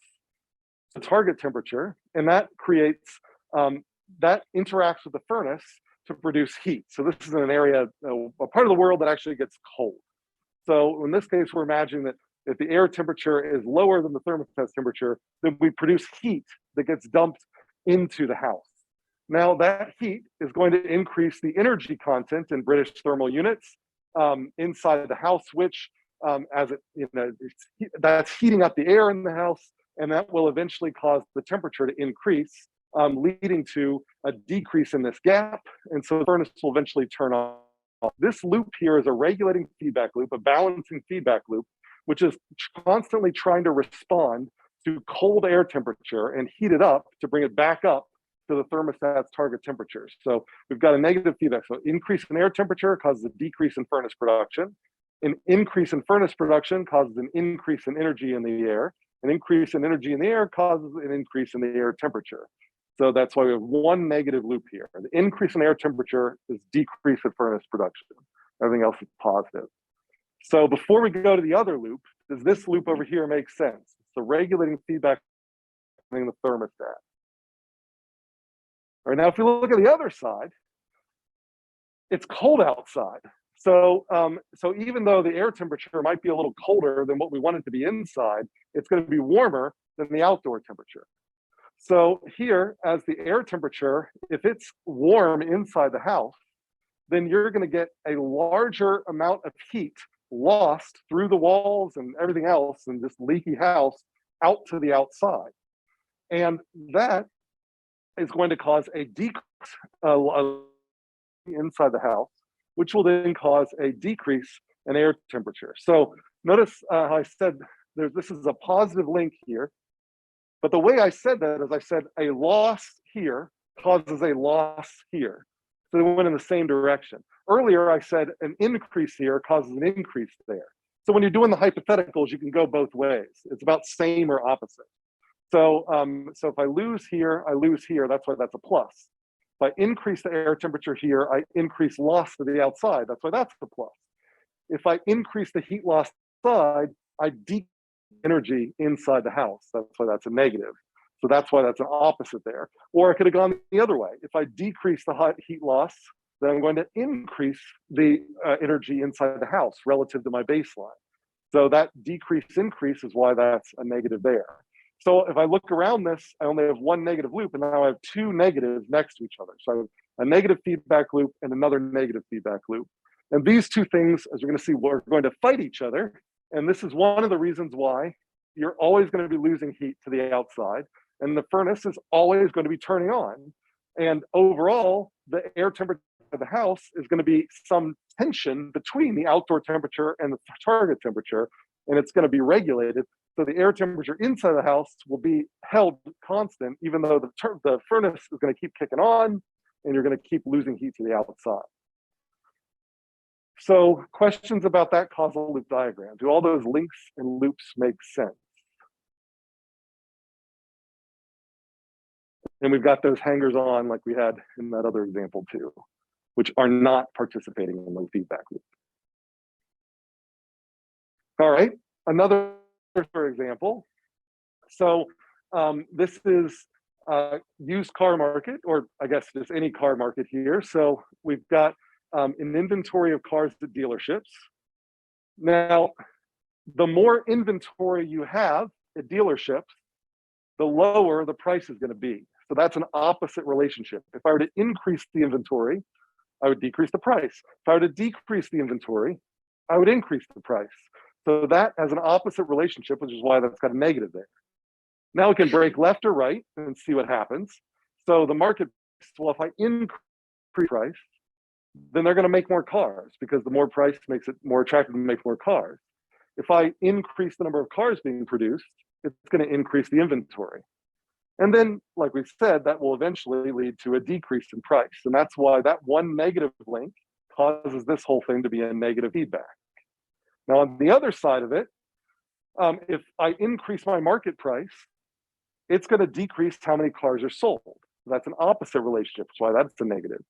to target temperature, and that creates, that interacts with the furnace to produce heat. So this is in an area, a part of the world that actually gets cold. So in this case, we're imagining that if the air temperature is lower than the thermostat temperature, then we produce heat that gets dumped into the house. Now that heat is going to increase the energy content in British thermal units inside the house, which as it, that's heating up the air in the house, and that will eventually cause the temperature to increase, leading to a decrease in this gap. And so the furnace will eventually turn on. This loop here is a regulating feedback loop, a balancing feedback loop, which is constantly trying to respond to cold air temperature and heat it up to bring it back up to the thermostat's target temperature. So we've got a negative feedback. So increase in air temperature causes a decrease in furnace production. An increase in furnace production causes an increase in energy in the air. An increase in energy in the air causes an increase in the air temperature. So that's why we have one negative loop here. The increase in air temperature is decrease in furnace production. Everything else is positive. So before we go to the other loop, does this loop over here make sense? So regulating feedback in the thermostat. All right, now if you look at the other side, it's cold outside. So, so even though the air temperature might be a little colder than what we want it to be inside, it's going to be warmer than the outdoor temperature. So here, as the air temperature, if it's warm inside the house, then you're going to get a larger amount of heat lost through the walls and everything else in this leaky house out to the outside. And that is going to cause a decrease inside the house, which will then cause a decrease in air temperature. So notice how I said this is a positive link here. But the way I said that is I said a loss here causes a loss here. So they went in the same direction. Earlier, I said an increase here causes an increase there. So when you're doing the hypotheticals, you can go both ways. It's about same or opposite. So, so if I lose here, I lose here. That's why that's a plus. If I increase the air temperature here, I increase loss to the outside. That's why that's the plus. If I increase the heat loss outside, I decrease energy inside the house. That's why that's a negative. So that's why that's an opposite there. Or I could have gone the other way. If I decrease the heat loss, then I'm going to increase the energy inside the house relative to my baseline. So that decrease increase is why that's a negative there. So if I look around this, I only have one negative loop, and now I have two negatives next to each other. So I have a negative feedback loop and another negative feedback loop. And these two things, as we're going to see, are going to fight each other. And this is one of the reasons why you're always going to be losing heat to the outside, and the furnace is always going to be turning on. And overall, the air temperature of the house is going to be some tension between the outdoor temperature and the target temperature, and it's going to be regulated. So the air temperature inside the house will be held constant, even though the furnace is going to keep kicking on, and you're going to keep losing heat to the outside. So questions about that causal loop diagram? Do all those links and loops make sense? And we've got those hangers on like we had in that other example too, which are not participating in the feedback loop. All right, another example. So this is used car market, or I guess just any car market here. So we've got an inventory of cars at dealerships. Now, the more inventory you have at dealerships, the lower the price is going to be. So that's an opposite relationship. If I were to increase the inventory, I would decrease the price. If I were to decrease the inventory, I would increase the price. So that has an opposite relationship, which is why that's got a negative there. Now we can break left or right and see what happens. So the market, well, if I increase price, then they're going to make more cars because the more price makes it more attractive to make more cars. If I increase the number of cars being produced, it's going to increase the inventory. And then, like we said, that will eventually lead to a decrease in price. And that's why that one negative link causes this whole thing to be a negative feedback. Now, on the other side of it, if I increase my market price, it's going to decrease how many cars are sold. That's an opposite relationship. That's why that's a negative.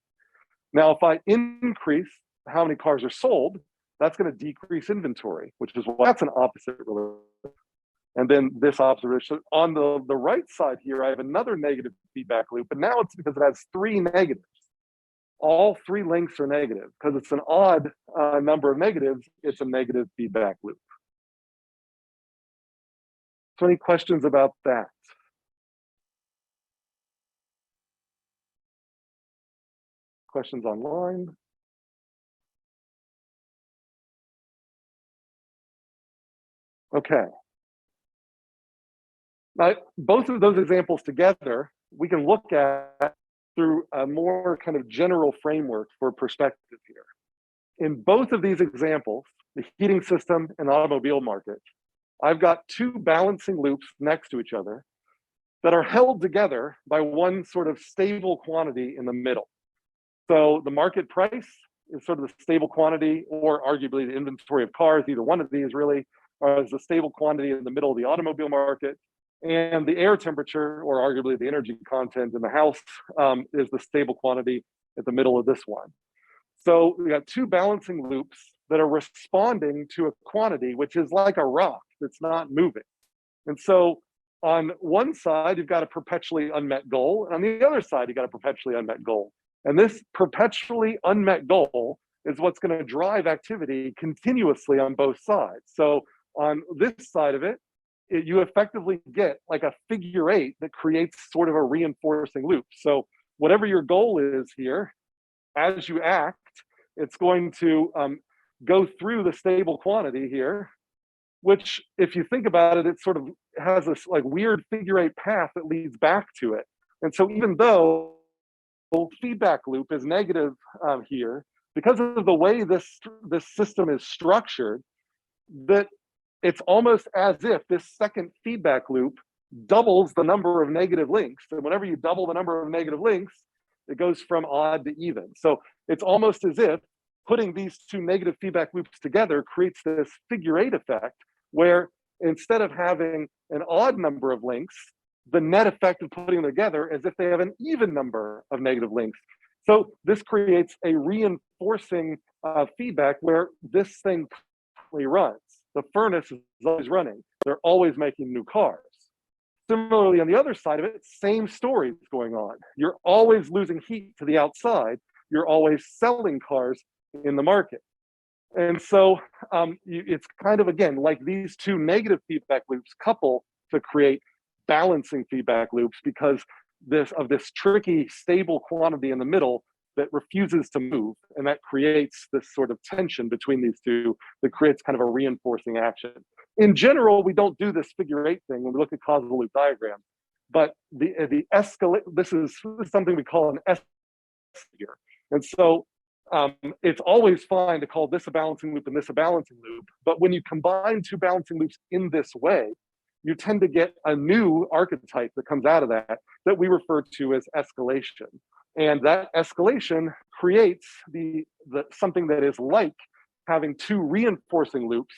Now, if I increase how many cars are sold, that's going to decrease inventory, which is why that's an opposite relationship. And then this observation on the right side here, I have another negative feedback loop, but now it's because it has three negatives. all three links are negative. Because it's an odd number of negatives, it's a negative feedback loop. So any questions about that? Questions online? Okay. Now, both of those examples together, we can look at through a more kind of general framework for perspective here. In both of these examples, the heating system and automobile market, I've got two balancing loops next to each other that are held together by one sort of stable quantity in the middle. So the market price is sort of the stable quantity, or arguably the inventory of cars, either one of these really, is the stable quantity in the middle of the automobile market. And the air temperature, or arguably the energy content in the house, is the stable quantity at the middle of this one. So we got two balancing loops that are responding to a quantity, which is like a rock that's not moving. And so on one side, you've got a perpetually unmet goal, and on the other side, you've got a perpetually unmet goal. And this perpetually unmet goal is what's going to drive activity continuously on both sides. So on this side of it, you effectively get like a figure eight that creates sort of a reinforcing loop. So whatever your goal is here, as you act, it's going to go through the stable quantity here, which if you think about it, it sort of has this like weird figure eight path that leads back to it. And so even though feedback loop is negative here, because of the way this system is structured, that it's almost as if this second feedback loop doubles the number of negative links. And whenever you double the number of negative links, it goes from odd to even. So it's almost as if putting these two negative feedback loops together creates this figure eight effect, where instead of having an odd number of links, the net effect of putting them together is if they have an even number of negative links. So this creates a reinforcing feedback where this thing constantly runs. The furnace is always running. They're always making new cars. Similarly, on the other side of it, same story is going on. You're always losing heat to the outside. You're always selling cars in the market. And so it's kind of, again, like these two negative feedback loops couple to create balancing feedback loops because this tricky stable quantity in the middle that refuses to move, and that creates this sort of tension between these two that creates kind of a reinforcing action. In general, we don't do this figure eight thing when we look at causal loop diagrams, but the escalate, this is something we call an S figure. And so it's always fine to call this a balancing loop and this a balancing loop, but when you combine two balancing loops in this way, you tend to get a new archetype that comes out of that we refer to as escalation. And that escalation creates the something that is like having two reinforcing loops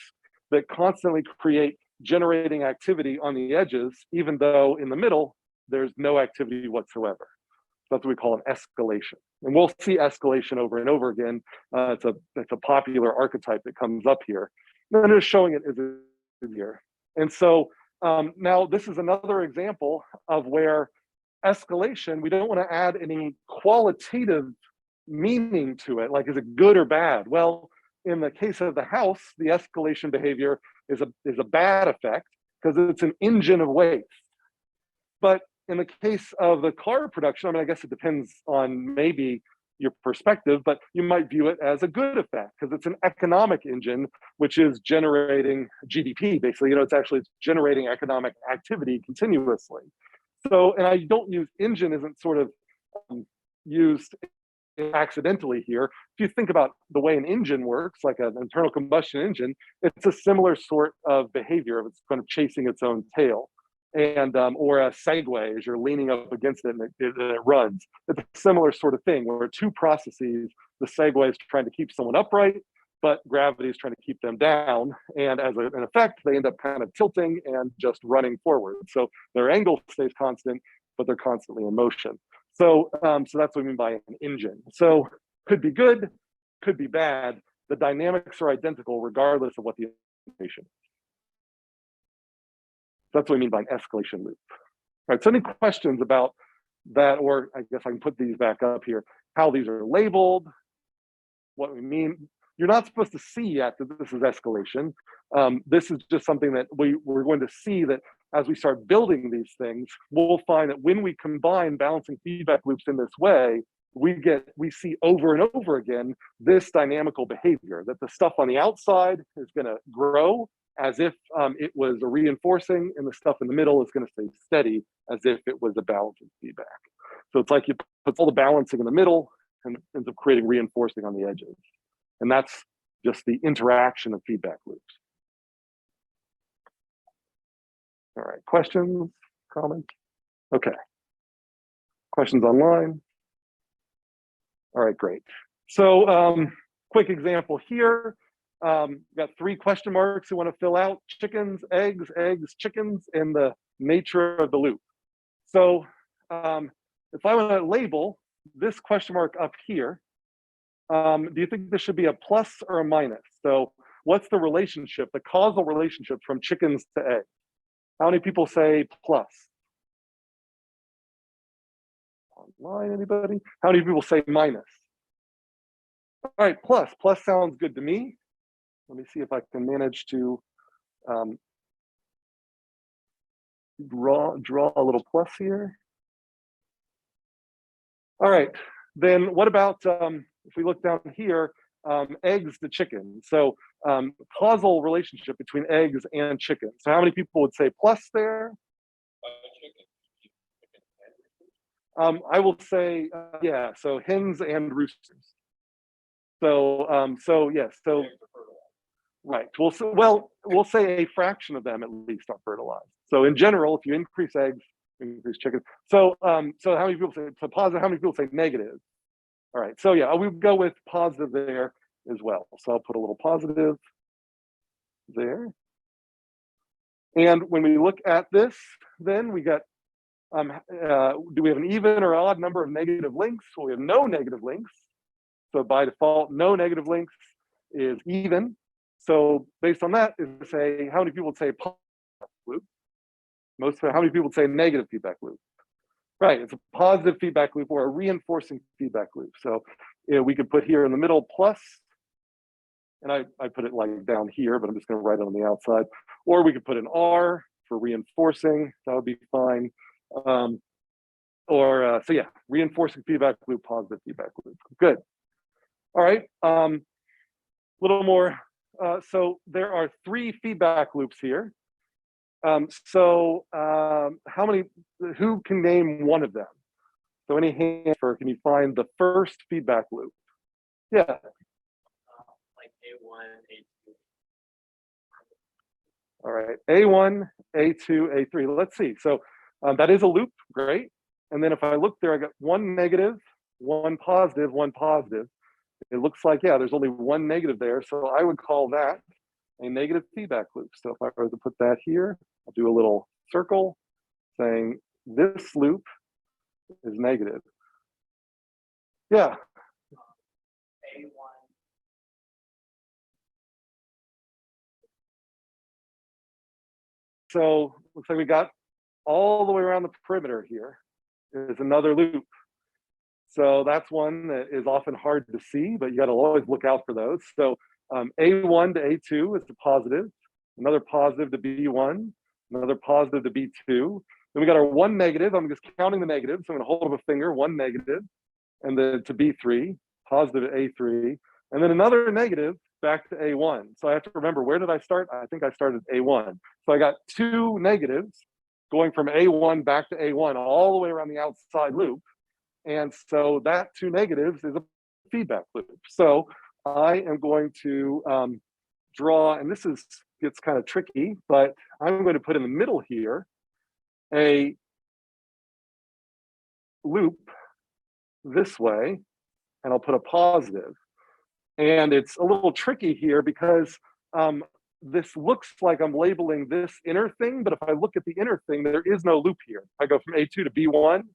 that constantly create generating activity on the edges, even though in the middle, there's no activity whatsoever. That's what we call an escalation. And we'll see escalation over and over again. It's a popular archetype that comes up here. And I'm just showing it as here. And so now this is another example of where escalation, we don't want to add any qualitative meaning to it, like is it good or bad? Well, in the case of the house, the escalation behavior is a bad effect because it's an engine of waste. But in the case of the car production, I mean, I guess it depends on maybe your perspective, but you might view it as a good effect because it's an economic engine, which is generating GDP, basically. It's actually generating economic activity continuously. So, and I don't use engine isn't sort of used accidentally here. If you think about the way an engine works, like an internal combustion engine, it's a similar sort of behavior. It's kind of chasing its own tail. And or a Segway, as you're leaning up against it and it runs. It's a similar sort of thing where two processes, the Segway is trying to keep someone upright, but gravity is trying to keep them down. And as an effect, they end up kind of tilting and just running forward. So their angle stays constant, but they're constantly in motion. So, so that's what we mean by an engine. So could be good, could be bad. The dynamics are identical regardless of what the information is. That's what I mean by an escalation loop. All right, so any questions about that, or I guess I can put these back up here. how these are labeled, what we mean. You're not supposed to see yet that this is escalation. This is just something that we're going to see that as we start building these things, we'll find that when we combine balancing feedback loops in this way, we see over and over again this dynamical behavior, that the stuff on the outside is going to grow as if it was a reinforcing, and the stuff in the middle is going to stay steady as if it was a balancing feedback. So it's like you put all the balancing in the middle and ends up creating reinforcing on the edges. And that's just the interaction of feedback loops. All right, questions, comments? Okay. Questions online? All right, great. So quick example here. Got 3 question marks you want to fill out: chickens, eggs, chickens, and the nature of the loop. So if I want to label this question mark up here, do you think this should be a plus or a minus? So what's the relationship, the causal relationship from chickens to eggs? How many people say plus? Online, anybody? How many people say minus? All right, plus. Plus sounds good to me. Let me see if I can manage to draw a little plus here. All right, then what about if we look down here, eggs to chicken? So causal relationship between eggs and chicken. So how many people would say plus there? I will say, yeah, so hens and roosters. So, yes, so, right. We'll say a fraction of them at least are fertilized. So in general, if you increase eggs, increase chicken. So, so how many people say positive? How many people say negative? All right. So yeah, we go with positive there as well. So I'll put a little positive there. And when we look at this, then we got, do we have an even or odd number of negative links? Well, we have no negative links. So by default, no negative links is even. So based on that, is to say, how many people would say positive loop? How many people would say negative feedback loop? Right, it's a positive feedback loop or a reinforcing feedback loop. So we could put here in the middle plus, and I put it like down here, but I'm just going to write it on the outside. Or we could put an R for reinforcing. That would be fine. So yeah, reinforcing feedback loop, positive feedback loop. Good. All right. Little more. So there are 3 feedback loops here. Who can name one of them? So any hands for, can you find the first feedback loop? Yeah. Like A1, A2. All right, A1, A2, A3. Let's see. So that is a loop, great. And then if I look there, I got 1 negative, 1 positive, 1 positive. It looks like, yeah, there's only 1 negative there. So I would call that a negative feedback loop. So if I were to put that here, I'll do a little circle saying this loop is negative. Yeah. A1. So looks like we got all the way around the perimeter here is another loop. So that's one that is often hard to see, but you got to always look out for those. So A1 to A2 is a positive, another positive to B1, another positive to B2. Then we got our 1 negative. I'm just counting the negatives. So I'm going to hold up a finger, 1 negative, and then to B3, positive to A3, and then another negative back to A1. So I have to remember, where did I start? I think I started A1. So I got 2 negatives going from A1 back to A1 all the way around the outside loop. And so that 2 negatives is a feedback loop. So I am going to draw, and this gets kind of tricky, but I'm going to put in the middle here a loop this way, and I'll put a positive. And it's a little tricky here because this looks like I'm labeling this inner thing, but if I look at the inner thing, there is no loop here. If I go from A2 to B1,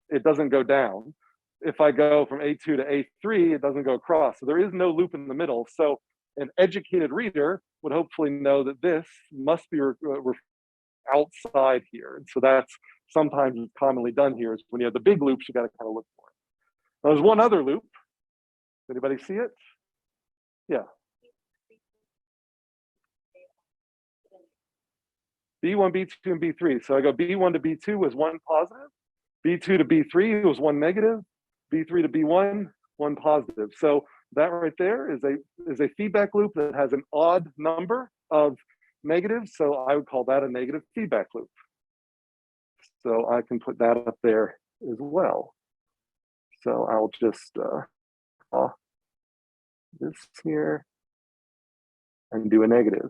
it doesn't go down. If I go from A2 to A3, it doesn't go across. So there is no loop in the middle. So an educated reader would hopefully know that this must be outside here. And so that's sometimes commonly done here is when you have the big loops, you got to kind of look for it. There's one other loop. Anybody see it? Yeah. B1, B2, and B3. So I go B1 to B2 was one positive, B2 to B3 was one negative, B3 to B1, one positive. So that right there is a feedback loop that has an odd number of negatives. So I would call that a negative feedback loop. So I can put that up there as well. So I'll just this here and do a negative.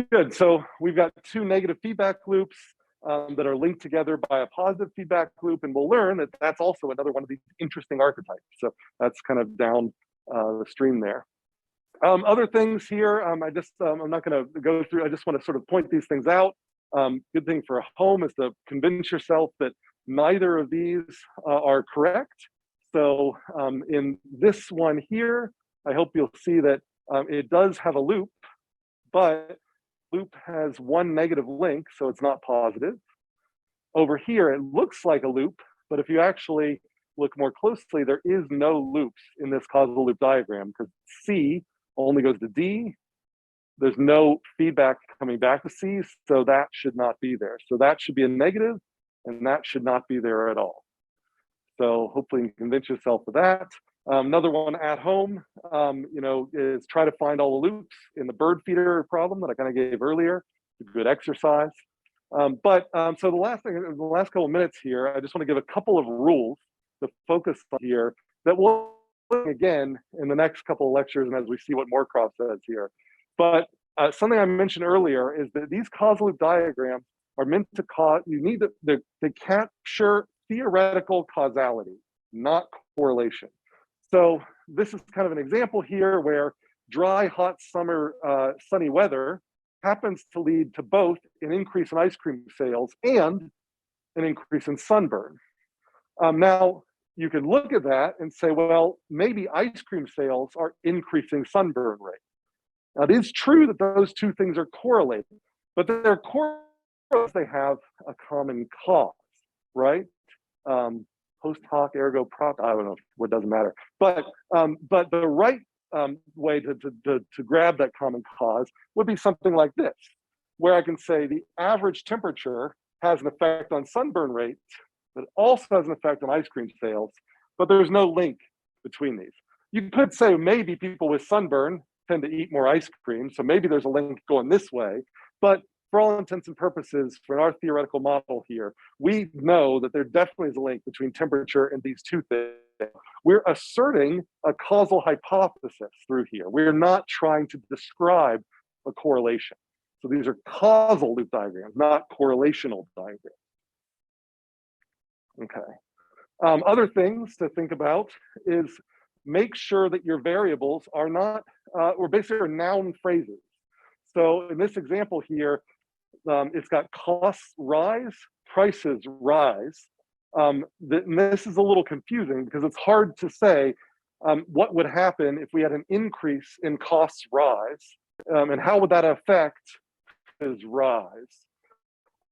Good, so we've got two negative feedback loops that are linked together by a positive feedback loop, and we'll learn that that's also another one of these interesting archetypes. So that's kind of down the stream there. Other things here, I'm not gonna go through, I just wanna sort of point these things out. Good thing for a home is to convince yourself that neither of these are correct. So in this one here, I hope you'll see that it does have a loop, but loop has one negative link, so it's not positive. Over here, it looks like a loop, but if you actually look more closely, there is no loops in this causal loop diagram because C only goes to D. There's no feedback coming back to C, so that should not be there. So that should be a negative, and that should not be there at all. So hopefully you can convince yourself of that. Another one at home, is try to find all the loops in the bird feeder problem that I kind of gave earlier. It's a good exercise. So the last couple of minutes here, I just want to give a couple of rules to focus on here that we'll again in the next couple of lectures and as we see what Moorcroft says here. But something I mentioned earlier is that these causal loop diagrams are meant to cause, they capture theoretical causality, not correlation. So this is kind of an example here where dry, hot summer, sunny weather happens to lead to both an increase in ice cream sales and an increase in sunburn. Now, you could look at that and say, well, maybe ice cream sales are increasing sunburn rate. Now, it is true that those two things are correlated, but they're correlated because they have a common cause, right? Post hoc ergo prop, I don't know, what doesn't matter. But the right way to grab that common cause would be something like this, where I can say the average temperature has an effect on sunburn rates, but also has an effect on ice cream sales, but there's no link between these. You could say maybe people with sunburn tend to eat more ice cream, so maybe there's a link going this way, but for all intents and purposes, for our theoretical model here, we know that there definitely is a link between temperature and these two things. We're asserting a causal hypothesis through here. We're not trying to describe a correlation. So these are causal loop diagrams, not correlational diagrams. Okay. Other things to think about is make sure that your variables are not, or basically are noun phrases. So in this example here, it's got costs rise, prices rise. And this is a little confusing because it's hard to say what would happen if we had an increase in costs rise, and how would that affect prices rise.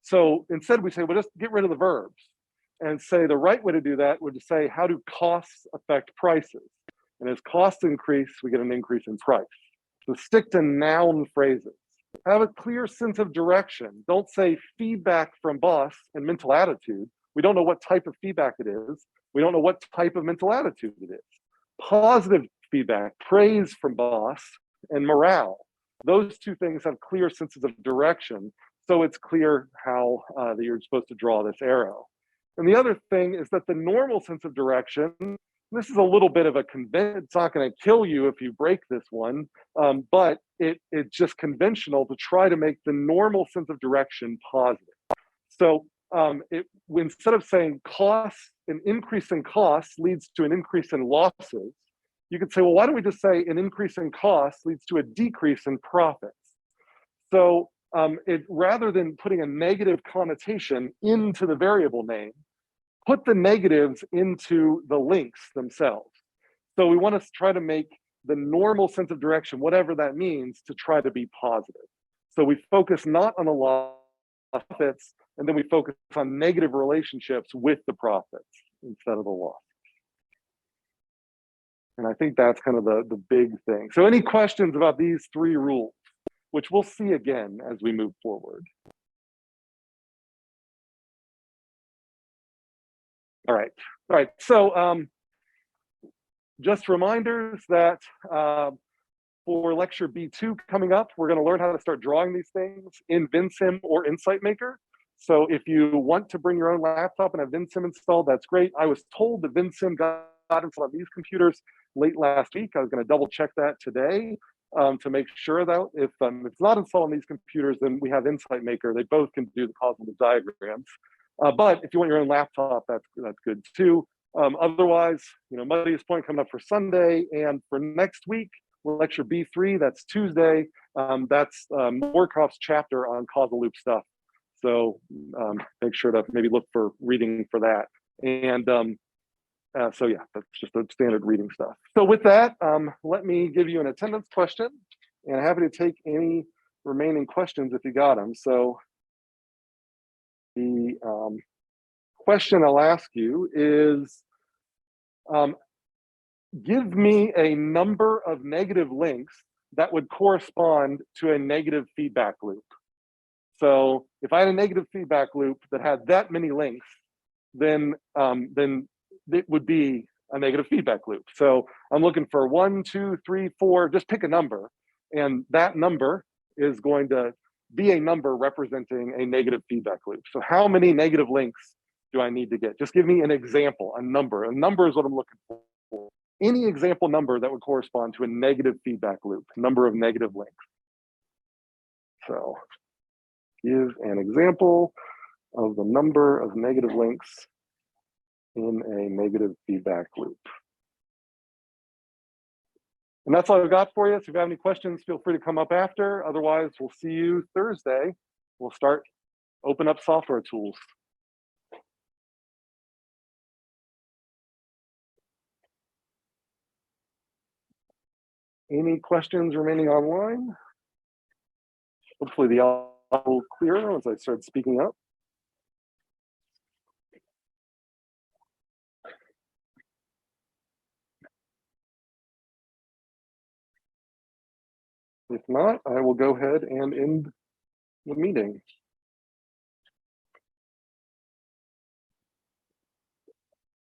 So instead we say, well, just get rid of the verbs and say the right way to do that would say, how do costs affect prices? And as costs increase, we get an increase in price. So stick to noun phrases. Have a clear sense of direction. Don't say feedback from boss and mental attitude. We don't know what type of feedback it is. We don't know what type of mental attitude it is. Positive feedback, praise from boss, and morale. Those two things have clear senses of direction. So it's clear how that you're supposed to draw this arrow. And the other thing is that the normal sense of direction, this is a little bit of a convention. It's not going to kill you if you break this one, but it's just conventional to try to make the normal sense of direction positive. So instead of saying costs, an increase in costs leads to an increase in losses, you could say, well, why don't we just say an increase in costs leads to a decrease in profits? So rather than putting a negative connotation into the variable name, put the negatives into the links themselves. So we want to try to make the normal sense of direction, whatever that means, to try to be positive. So we focus not on the profits, and then we focus on negative relationships with the profits instead of the loss. And I think that's kind of the big thing. So any questions about these three rules, which we'll see again as we move forward? All right. So just reminders that for lecture B2 coming up, we're going to learn how to start drawing these things in VinSim or Insight Maker. So if you want to bring your own laptop and have VinSim installed, that's great. I was told that VinSim got installed on these computers late last week. I was going to double check that today to make sure that if it's not installed on these computers, then we have Insight Maker. They both can do the causal diagrams. But if you want your own laptop, that's good too. Otherwise, Muddy's Point coming up for Sunday, and for next week, lecture B3, that's Tuesday. That's Moorcoff's chapter on causal loop stuff. So make sure to maybe look for reading for that. And so yeah, that's just the standard reading stuff. So with that, let me give you an attendance question, and happy to take any remaining questions if you got them. So the question I'll ask you is, give me a number of negative links that would correspond to a negative feedback loop. So if I had a negative feedback loop that had that many links, then it would be a negative feedback loop. So I'm looking for 1, 2, 3, 4, just pick a number. And that number is going to be a number representing a negative feedback loop. So how many negative links do I need to get? Just give me an example, a number. A number is what I'm looking for. Any example number that would correspond to a negative feedback loop, number of negative links. So give an example of the number of negative links in a negative feedback loop. And that's all I've got for you. So if you have any questions, feel free to come up after. Otherwise, we'll see you Thursday. We'll start open up software tools. Any questions remaining online? Hopefully the audio will clear as I start speaking up. If not, I will go ahead and end the meeting.